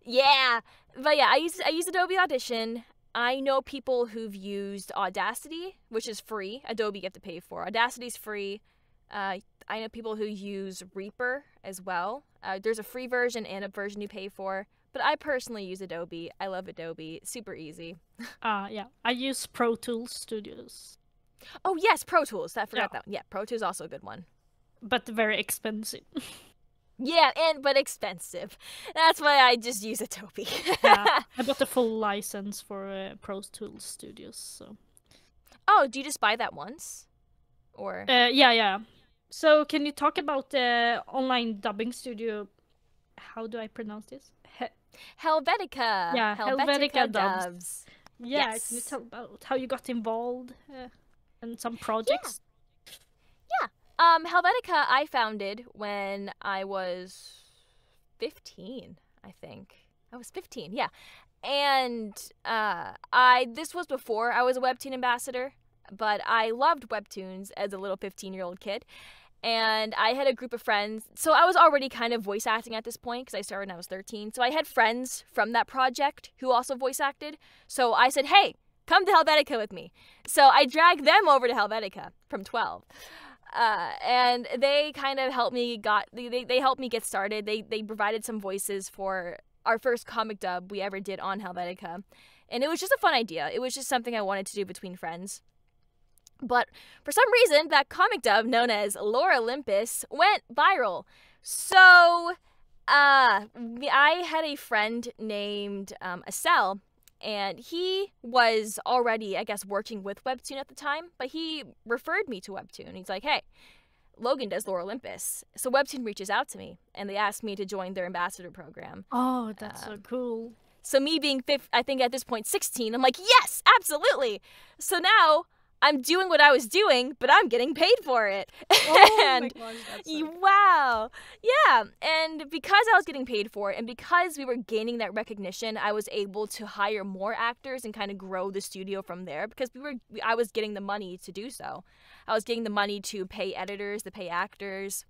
Yeah, but yeah, I use Adobe Audition. I know people who've used Audacity, which is free. Adobe you have to pay for. Audacity's free. I know people who use Reaper as well. There's a free version and a version you pay for. But I personally use Adobe. I love Adobe. Super easy. Yeah. I use Pro Tools Studios. Oh, yes, Pro Tools. I forgot that one. Yeah, Pro Tools is also a good one. But very expensive. Yeah, but expensive. That's why I just use Adobe. Yeah, I bought the full license for Pro Tools Studios. So. Oh, do you just buy that once? Or? Yeah. So can you talk about the online dubbing studio? How do I pronounce this? Helvetica. Yeah, Helvetica Dubs. Yeah, Yes. can you tell about how you got involved in some projects? Yeah. Helvetica I founded when I was 15, I think. I was 15, yeah. And this was before I was a Webtoon ambassador, but I loved Webtoons as a little 15-year-old kid. And I had a group of friends. So I was already kind of voice acting at this point because I started when I was 13. So I had friends from that project who also voice acted. So I said, hey, come to Helvetica with me. So I dragged them over to Helvetica from 12. And they kind of helped me they helped me get started. They provided some voices for our first comic dub we ever did on Helvetica. And it was just a fun idea. It was just something I wanted to do between friends. But for some reason, that comic dub known as Lore Olympus went viral. So I had a friend named Asel, and he was already, I guess, working with Webtoon at the time, but he referred me to Webtoon. He's like, hey, Logan does Lore Olympus. So Webtoon reaches out to me, and they asked me to join their ambassador program. Oh, that's so cool. So me being, I think at this point, 16, I'm like, yes, absolutely. So now I'm doing what I was doing, but I'm getting paid for it. Oh and my gosh, that's so cool. wow. Yeah. And because I was getting paid for it and because we were gaining that recognition, I was able to hire more actors and kind of grow the studio from there because I was getting the money to do so. I was getting the money to pay editors, to pay actors.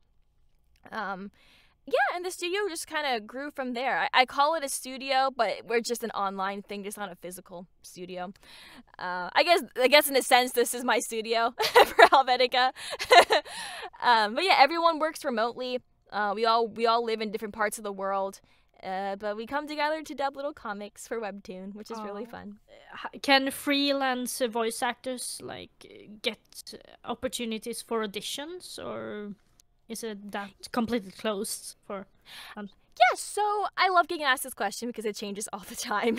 Yeah, and the studio just kind of grew from there. I call it a studio, but we're just an online thing, just not a physical studio. I guess in a sense, this is my studio for Helvetica. But yeah, everyone works remotely. We all live in different parts of the world, but we come together to dub little comics for Webtoon, which is really fun. Can freelance voice actors get opportunities for auditions, or is it that completely closed for? Yeah, so I love getting asked this question because it changes all the time.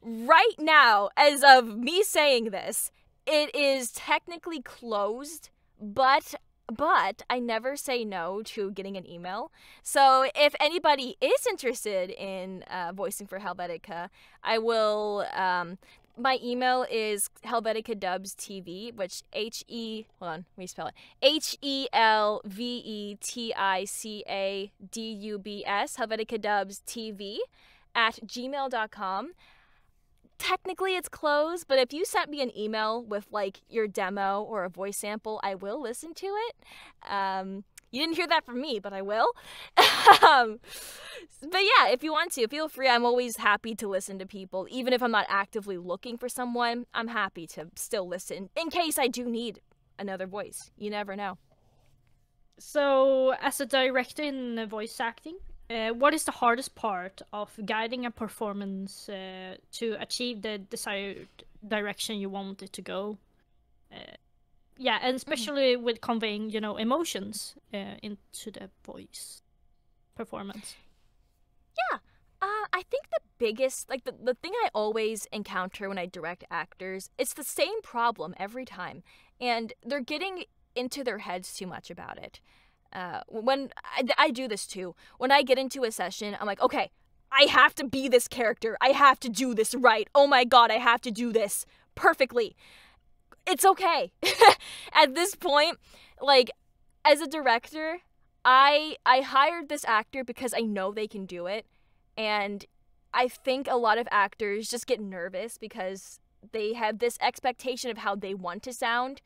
Right now, as of me saying this, it is technically closed, but but I never say no to getting an email. So if anybody is interested in voicing for Helvetica, I will. My email is helveticadubstv, which hold on, let me spell it. HELVETICADUBS, helveticadubstv @gmail.com. Technically it's closed, but if you sent me an email with like your demo or a voice sample, I will listen to it. You didn't hear that from me, but I will. But yeah, if you want to, feel free. I'm always happy to listen to people. Even if I'm not actively looking for someone, I'm happy to still listen in case I do need another voice. You never know. So, as a director in voice acting, what is the hardest part of guiding a performance to achieve the desired direction you want it to go? Yeah, and especially with conveying, emotions into the voice performance. Yeah, I think the biggest, like the thing I always encounter when I direct actors, it's the same problem every time, and they're getting into their heads too much about it. When I do this too, when I get into a session, I'm like, okay, I have to be this character. I have to do this right. Oh my God, I have to do this perfectly. It's okay. At this point, like, as a director, I hired this actor because I know they can do it. And I think a lot of actors just get nervous because they have this expectation of how they want to sound.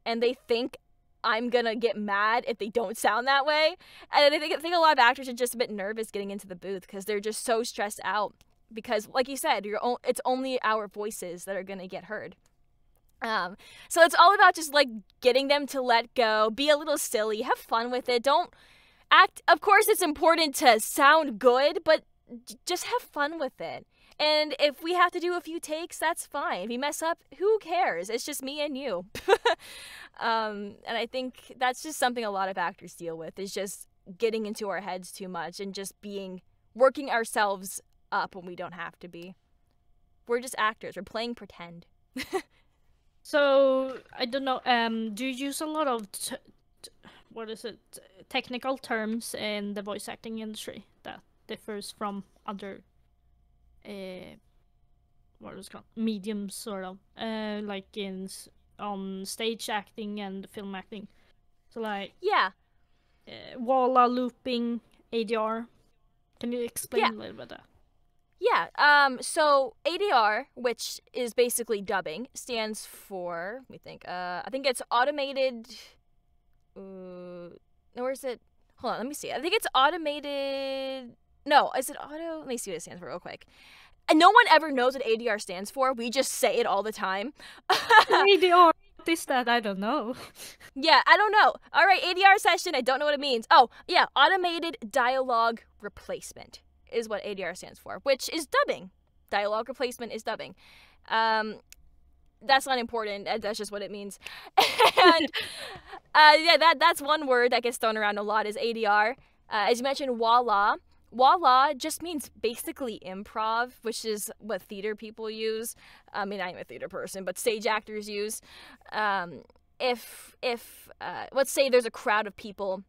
And they think I'm gonna get mad if they don't sound that way. And I think a lot of actors are just a bit nervous getting into the booth because they're just so stressed out. Because, like you said, it's only our voices that are gonna get heard. So it's all about just like getting them to let go, be a little silly, have fun with it. Don't act. Of course, it's important to sound good, but just have fun with it. And if we have to do a few takes, that's fine. If you mess up, who cares? It's just me and you. And I think that's just something a lot of actors deal with, is just getting into our heads too much and just working ourselves up when we don't have to be. We're just actors. We're playing pretend. So, I don't know, do you use a lot of, technical terms in the voice acting industry that differs from other, mediums, sort of, like on stage acting and film acting? So, like, yeah, Walla, looping, ADR. Can you explain a little bit of that? Yeah, so ADR, which is basically dubbing, stands for, let me think, I think it's automated, or is it, hold on, let me see, I think it's automated, no, is it auto, let me see what it stands for real quick. And no one ever knows what ADR stands for, we just say it all the time. ADR, what is that? I don't know. Yeah, I don't know. Alright, ADR session, I don't know what it means. Oh, yeah, automated dialogue replacement is what ADR stands for, which is dubbing. Dialogue replacement is dubbing. That's not important. That's just what it means. And yeah, that's one word that gets thrown around a lot is ADR. As you mentioned, walla. Walla just means basically improv, which is what theater people use. I mean, I'm a theater person, but stage actors use. If let's say there's a crowd of people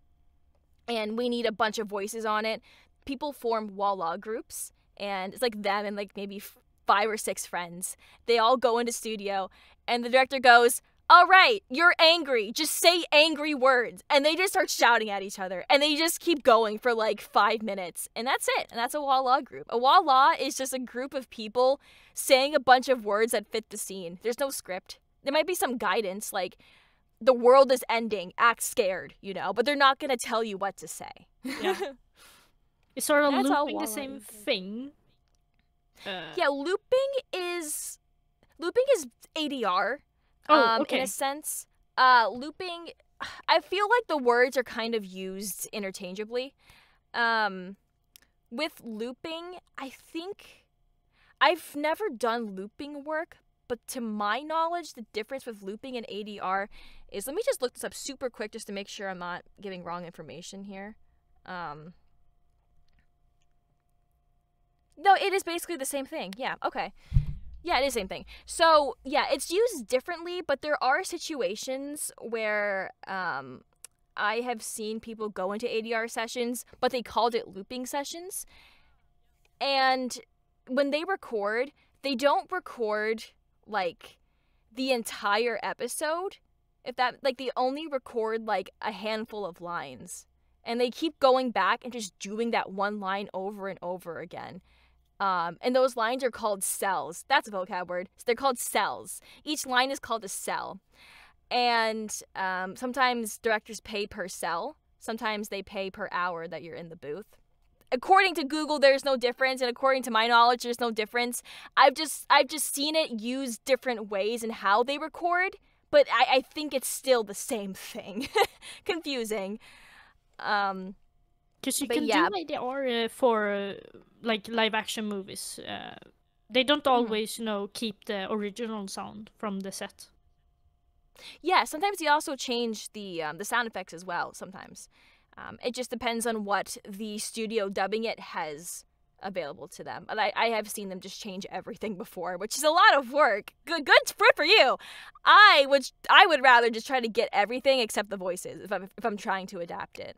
and we need a bunch of voices on it, people form walla groups, and it's like them and like maybe 5 or 6 friends. They all go into studio, and the director goes, all right, you're angry. Just say angry words. And they just start shouting at each other, and they just keep going for like 5 minutes, and that's it. And that's a walla group. A walla is just a group of people saying a bunch of words that fit the scene. There's no script. There might be some guidance, like, the world is ending, act scared, but they're not going to tell you what to say. Yeah. It's sort of looping the same thing. Yeah, looping is ADR. Okay. In a sense, looping, I feel like the words are kind of used interchangeably. With looping, I think I've never done looping work, but to my knowledge, the difference with looping and ADR is, let me just look this up super quick just to make sure I'm not giving wrong information here. No, it is basically the same thing. Yeah, okay. Yeah, it is the same thing. So, yeah, it's used differently, but there are situations where I have seen people go into ADR sessions, but they called it looping sessions. And when they record, they don't record, like, the entire episode. If that, like, they only record, like, a handful of lines. And they keep going back and just doing that one line over and over again. And those lines are called cells. That's a vocab word. So they're called cells. Each line is called a cell. And sometimes directors pay per cell. Sometimes they pay per hour that you're in the booth. According to Google, there's no difference, and according to my knowledge, there's no difference. I've just seen it used different ways in how they record, but I think it's still the same thing. Confusing. Because you can do ADR for like live action movies. They don't always, you know, keep the original sound from the set. Yeah, sometimes they also change the sound effects as well. Sometimes. It just depends on what the studio dubbing it has available to them. And I have seen them just change everything before, which is a lot of work. Good for you. I would rather just try to get everything except the voices if I'm trying to adapt it.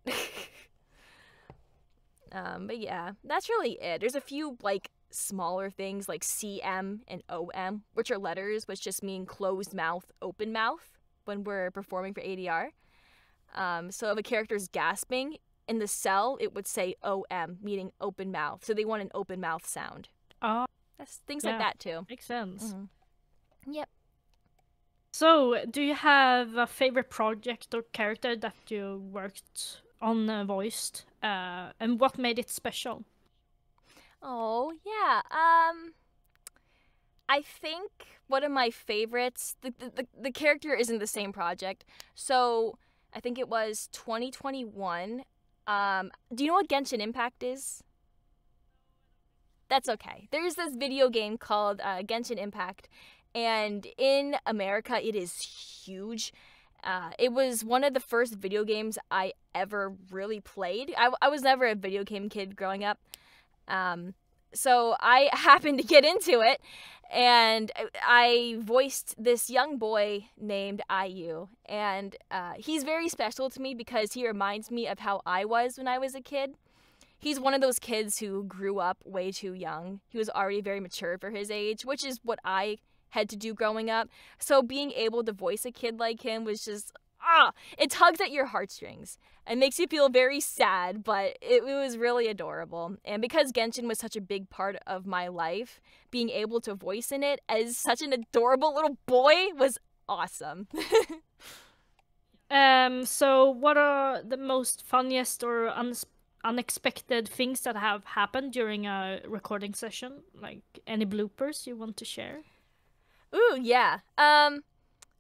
But yeah, that's really it. There's a few like smaller things like CM and OM, which are letters, which just mean closed mouth, open mouth when we're performing for ADR. So if a character's gasping, in the cell, it would say OM, meaning open mouth. So they want an open mouth sound. Oh. That's things like that, too. Makes sense. Mm-hmm. Yep. So, do you have a favorite project or character that you worked on voiced? And what made it special? Oh, yeah. I think one of my favorites, the character isn't the same project. So I think it was 2021. Do you know what Genshin Impact is? That's okay. There's this video game called Genshin Impact, and in America it is huge. It was one of the first video games I ever really played. I was never a video game kid growing up. So I happened to get into it, and I voiced this young boy named IU, and he's very special to me because he reminds me of how I was when I was a kid. He's one of those kids who grew up way too young. He was already very mature for his age, which is what I had to do growing up. So being able to voice a kid like him was just, it tugs at your heartstrings. It makes you feel very sad, but it was really adorable. And because Genshin was such a big part of my life, being able to voice in it as such an adorable little boy was awesome. So what are the most funniest or unexpected things that have happened during a recording session? Like any bloopers you want to share? Ooh, yeah.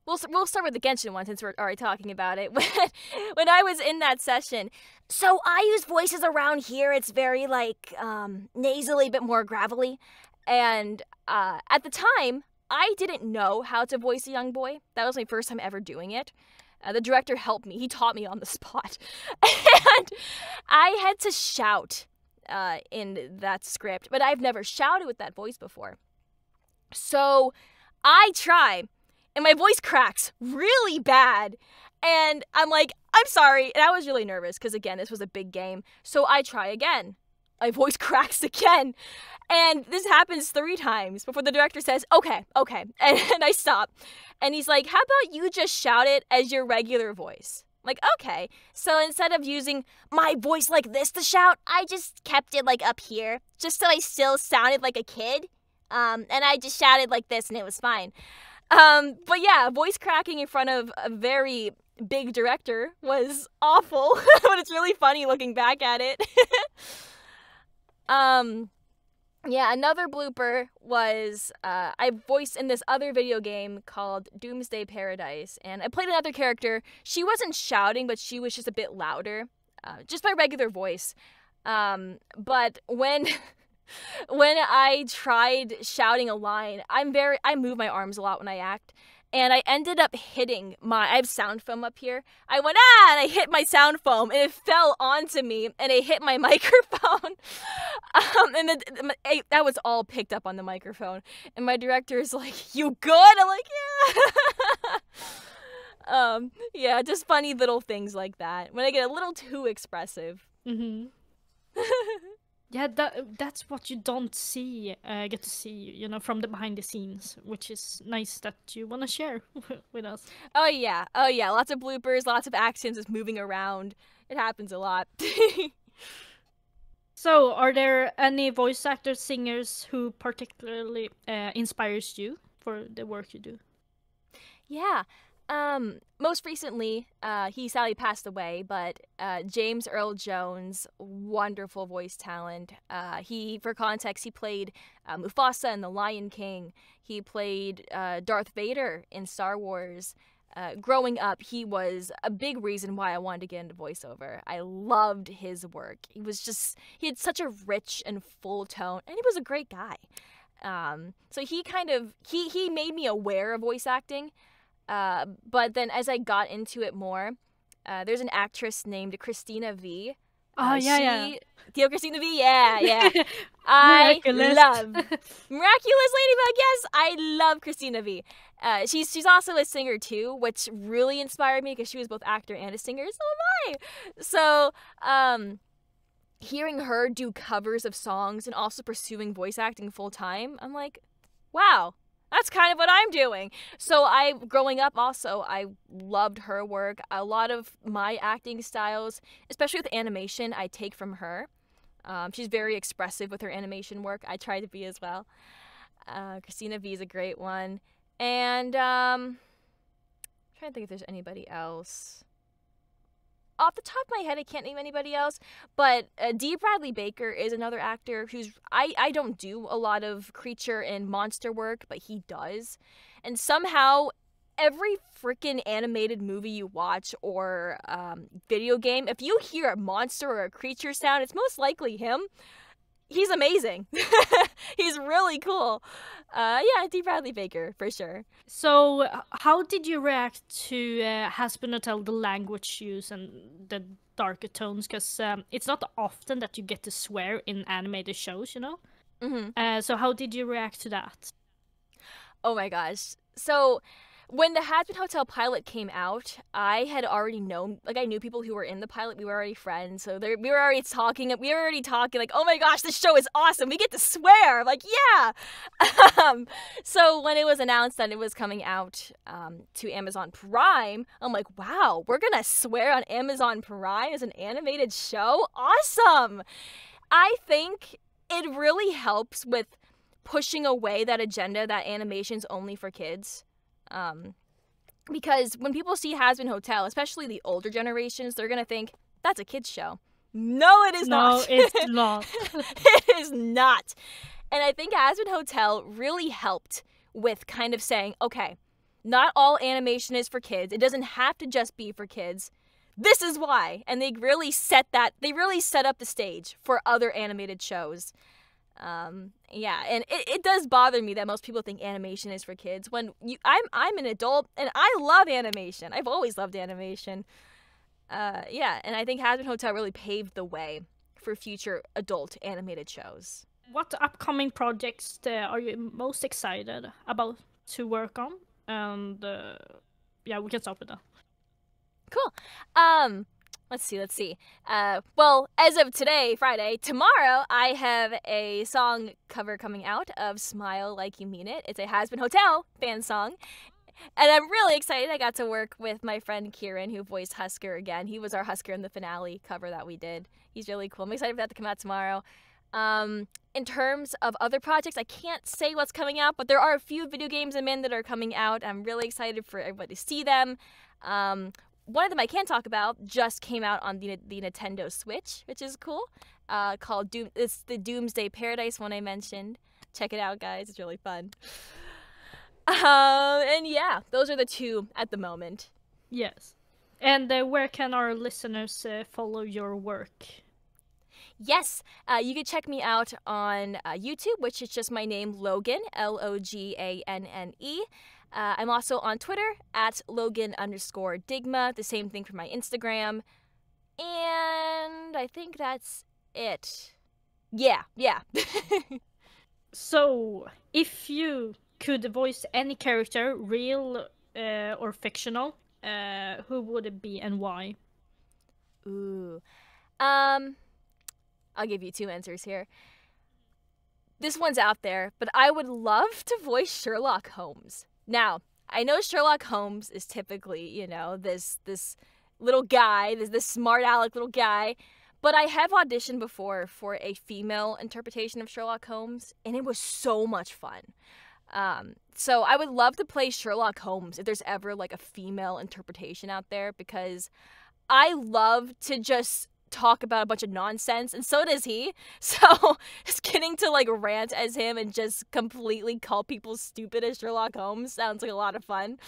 We'll start with the Genshin one since we're already talking about it. When I was in that session, so I use voices around here. It's very like nasally, a bit more gravelly. And at the time, I didn't know how to voice a young boy. That was my first time ever doing it. The director helped me. He taught me on the spot. And I had to shout in that script, but I've never shouted with that voice before. So I try, and my voice cracks really bad. And I'm like, I'm sorry. And I was really nervous because, again, this was a big game. So I try again. My voice cracks again. And this happens 3 times before the director says, okay. And I stop. And he's like, how about you just shout it as your regular voice? I'm like, okay. So instead of using my voice like this to shout, I just kept it like up here, just so I still sounded like a kid. And I just shouted like this and it was fine. But yeah, voice cracking in front of a very big director was awful, but it's really funny looking back at it. Yeah, another blooper was I voiced in this other video game called Doomsday Paradise, and I played another character. She wasn't shouting, but she was just a bit louder, just my regular voice. But when I tried shouting a line, I move my arms a lot when I act, and I ended up hitting I have sound foam up here. I went, and I hit my sound foam, and it fell onto me, and it hit my microphone. And that was all picked up on the microphone. And my director is like, you good? I'm like, Yeah, just funny little things like that. When I get a little too expressive. Mm-hmm. Yeah, that's what you don't see, get to see, you know, from the behind the scenes, which is nice that you want to share with us. Oh yeah, lots of bloopers, lots of accents, just moving around. It happens a lot. So, are there any voice actors, singers who particularly inspires you for the work you do? Yeah. Most recently, he sadly passed away, but James Earl Jones, wonderful voice talent. For context, he played Mufasa in The Lion King. He played Darth Vader in Star Wars. Growing up, he was a big reason why I wanted to get into voiceover. I loved his work. He had such a rich and full tone, and he was a great guy. So he made me aware of voice acting. But then as I got into it more, there's an actress named Christina V. Yeah. Theo Christina V, yeah. Miraculous. I love Miraculous Ladybug. Yes, I love Christina V. She's also a singer too, which really inspired me because she was both actor and a singer. So am I. So hearing her do covers of songs and also pursuing voice acting full time, I'm like, wow. That's kind of what I'm doing. So growing up also, I loved her work. A lot of my acting styles, especially with animation, I take from her. She's very expressive with her animation work. I try to be as well. Christina V is a great one. And I'm trying to think if there's anybody else. Off the top of my head, I can't name anybody else, but D. Bradley Baker is another actor who's... I don't do a lot of creature and monster work, but he does. And somehow, every freaking animated movie you watch or video game, if you hear a monster or a creature sound, it's most likely him. He's amazing. He's really cool. Yeah, D. Bradley Baker, for sure. So, how did you react to Hazbin Hotel, the language use and the darker tones? Because it's not often that you get to swear in animated shows, you know? Mm-hmm. So how did you react to that? Oh my gosh. So, when the Hazbin Hotel pilot came out, I had already known, like I knew people who were in the pilot. We were already friends, so we were already talking, like, oh my gosh, this show is awesome. We get to swear. I'm like, yeah. So when it was announced that it was coming out to Amazon Prime, I'm like, wow, we're going to swear on Amazon Prime as an animated show? Awesome. I think it really helps with pushing away that agenda that animation's only for kids. Because when people see Hazbin Hotel, especially the older generations, they're gonna think that's a kids show. No, it is not. No, it's not. It is not. And I think Hazbin Hotel really helped with kind of saying, okay, not all animation is for kids. It doesn't have to just be for kids. This is why. And they really set up the stage for other animated shows. Yeah, and it does bother me that most people think animation is for kids when I'm an adult and I love animation. I've always loved animation. Yeah, and I think Hazbin Hotel really paved the way for future adult animated shows. What upcoming projects are you most excited about to work on? And yeah, we can start with that. Cool. Let's see. Well, as of today, Friday, tomorrow, I have a song cover coming out of Smile Like You Mean It. It's a Hazbin Hotel fan song. And I'm really excited. I got to work with my friend Kieran, who voiced Husker again. He was our Husker in the finale cover that we did. He's really cool. I'm excited for that to come out tomorrow. In terms of other projects, I can't say what's coming out, but there are a few video games I'm in that are coming out. I'm really excited for everybody to see them. One of them I can talk about just came out on the Nintendo Switch, which is cool, called it's the Doomsday Paradise one I mentioned. Check it out, guys. It's really fun. And yeah, those are the two at the moment. Yes. And where can our listeners follow your work? Yes, you can check me out on YouTube, which is just my name, Loganne, Loganne. I'm also on Twitter at Loganne_Digma. The same thing for my Instagram. And I think that's it. Yeah. So, if you could voice any character, real or fictional, who would it be and why? Ooh. I'll give you 2 answers here. This one's out there, but I would love to voice Sherlock Holmes. Now, I know Sherlock Holmes is typically, you know, this little guy, this smart aleck little guy, but I have auditioned before for a female interpretation of Sherlock Holmes, and it was so much fun. So I would love to play Sherlock Holmes if there's ever like a female interpretation out there, because I love to just talk about a bunch of nonsense, and so does he. So just getting to like rant as him and just completely call people stupid as Sherlock Holmes sounds like a lot of fun.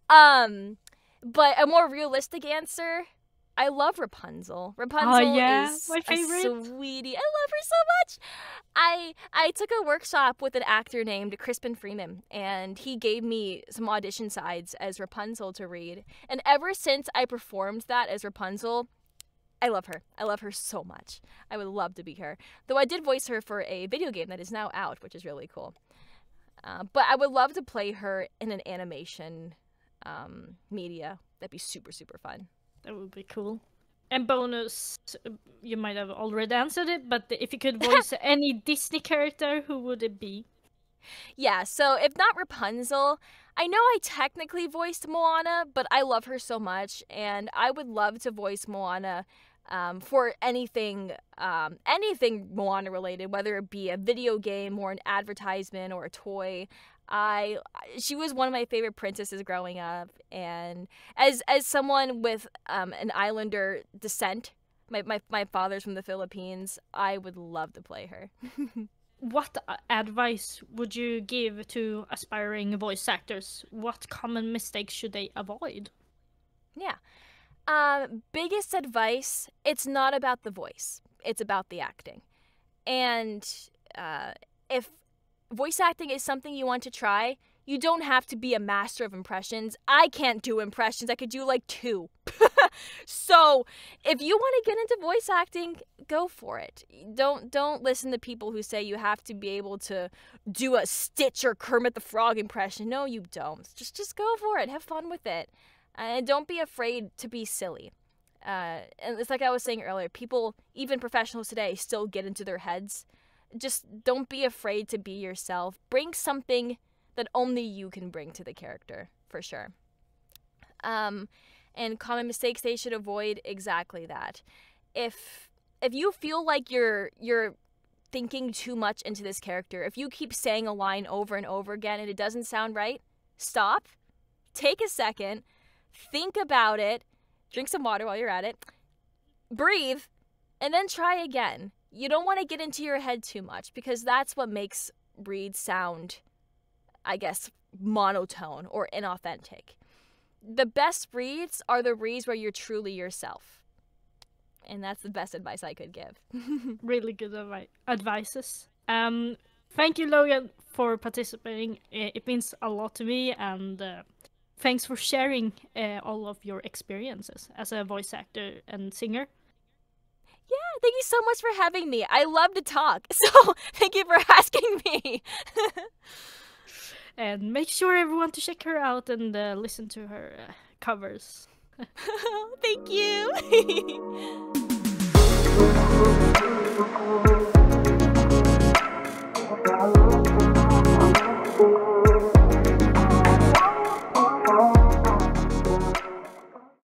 But a more realistic answer, I love Rapunzel. Rapunzel is my favorite. A sweetie. I love her so much. I took a workshop with an actor named Crispin Freeman, and he gave me some audition sides as Rapunzel to read. And ever since I performed that as Rapunzel, I love her. I love her so much. I would love to be her. Though I did voice her for a video game that is now out, which is really cool. But I would love to play her in an animation media. That'd be super, super fun. That would be cool. And bonus, you might have already answered it, but if you could voice any Disney character, who would it be? Yeah, so if not Rapunzel, I know I technically voiced Moana, but I love her so much, and I would love to voice Moana for anything Moana related, whether it be a video game or an advertisement or a toy. She was one of my favorite princesses growing up, and as someone with an islander descent, my father's from the Philippines, I would love to play her. What advice would you give to aspiring voice actors? What common mistakes should they avoid? Yeah. Biggest advice, it's not about the voice. It's about the acting. And if voice acting is something you want to try, you don't have to be a master of impressions. I can't do impressions. I could do like 2. So if you want to get into voice acting, go for it. Don't listen to people who say you have to be able to do a Stitch or Kermit the Frog impression. No, you don't. Just go for it. Have fun with it. And don't be afraid to be silly. And it's like I was saying earlier, people, even professionals today, still get into their heads. Just don't be afraid to be yourself. Bring something that only you can bring to the character, for sure. And common mistakes they should avoid, exactly that. If you feel like you're thinking too much into this character, if you keep saying a line over and over again and it doesn't sound right, stop, take a second, think about it, drink some water while you're at it, breathe, and then try again. You don't want to get into your head too much, because that's what makes reads sound, I guess, monotone or inauthentic. The best reads are the reads where you're truly yourself. And that's the best advice I could give. Really good advices. Thank you, Logan, for participating. It means a lot to me, and thanks for sharing all of your experiences as a voice actor and singer. Yeah, thank you so much for having me. I love to talk, so thank you for asking me. And make sure everyone to check her out and listen to her covers. Thank you.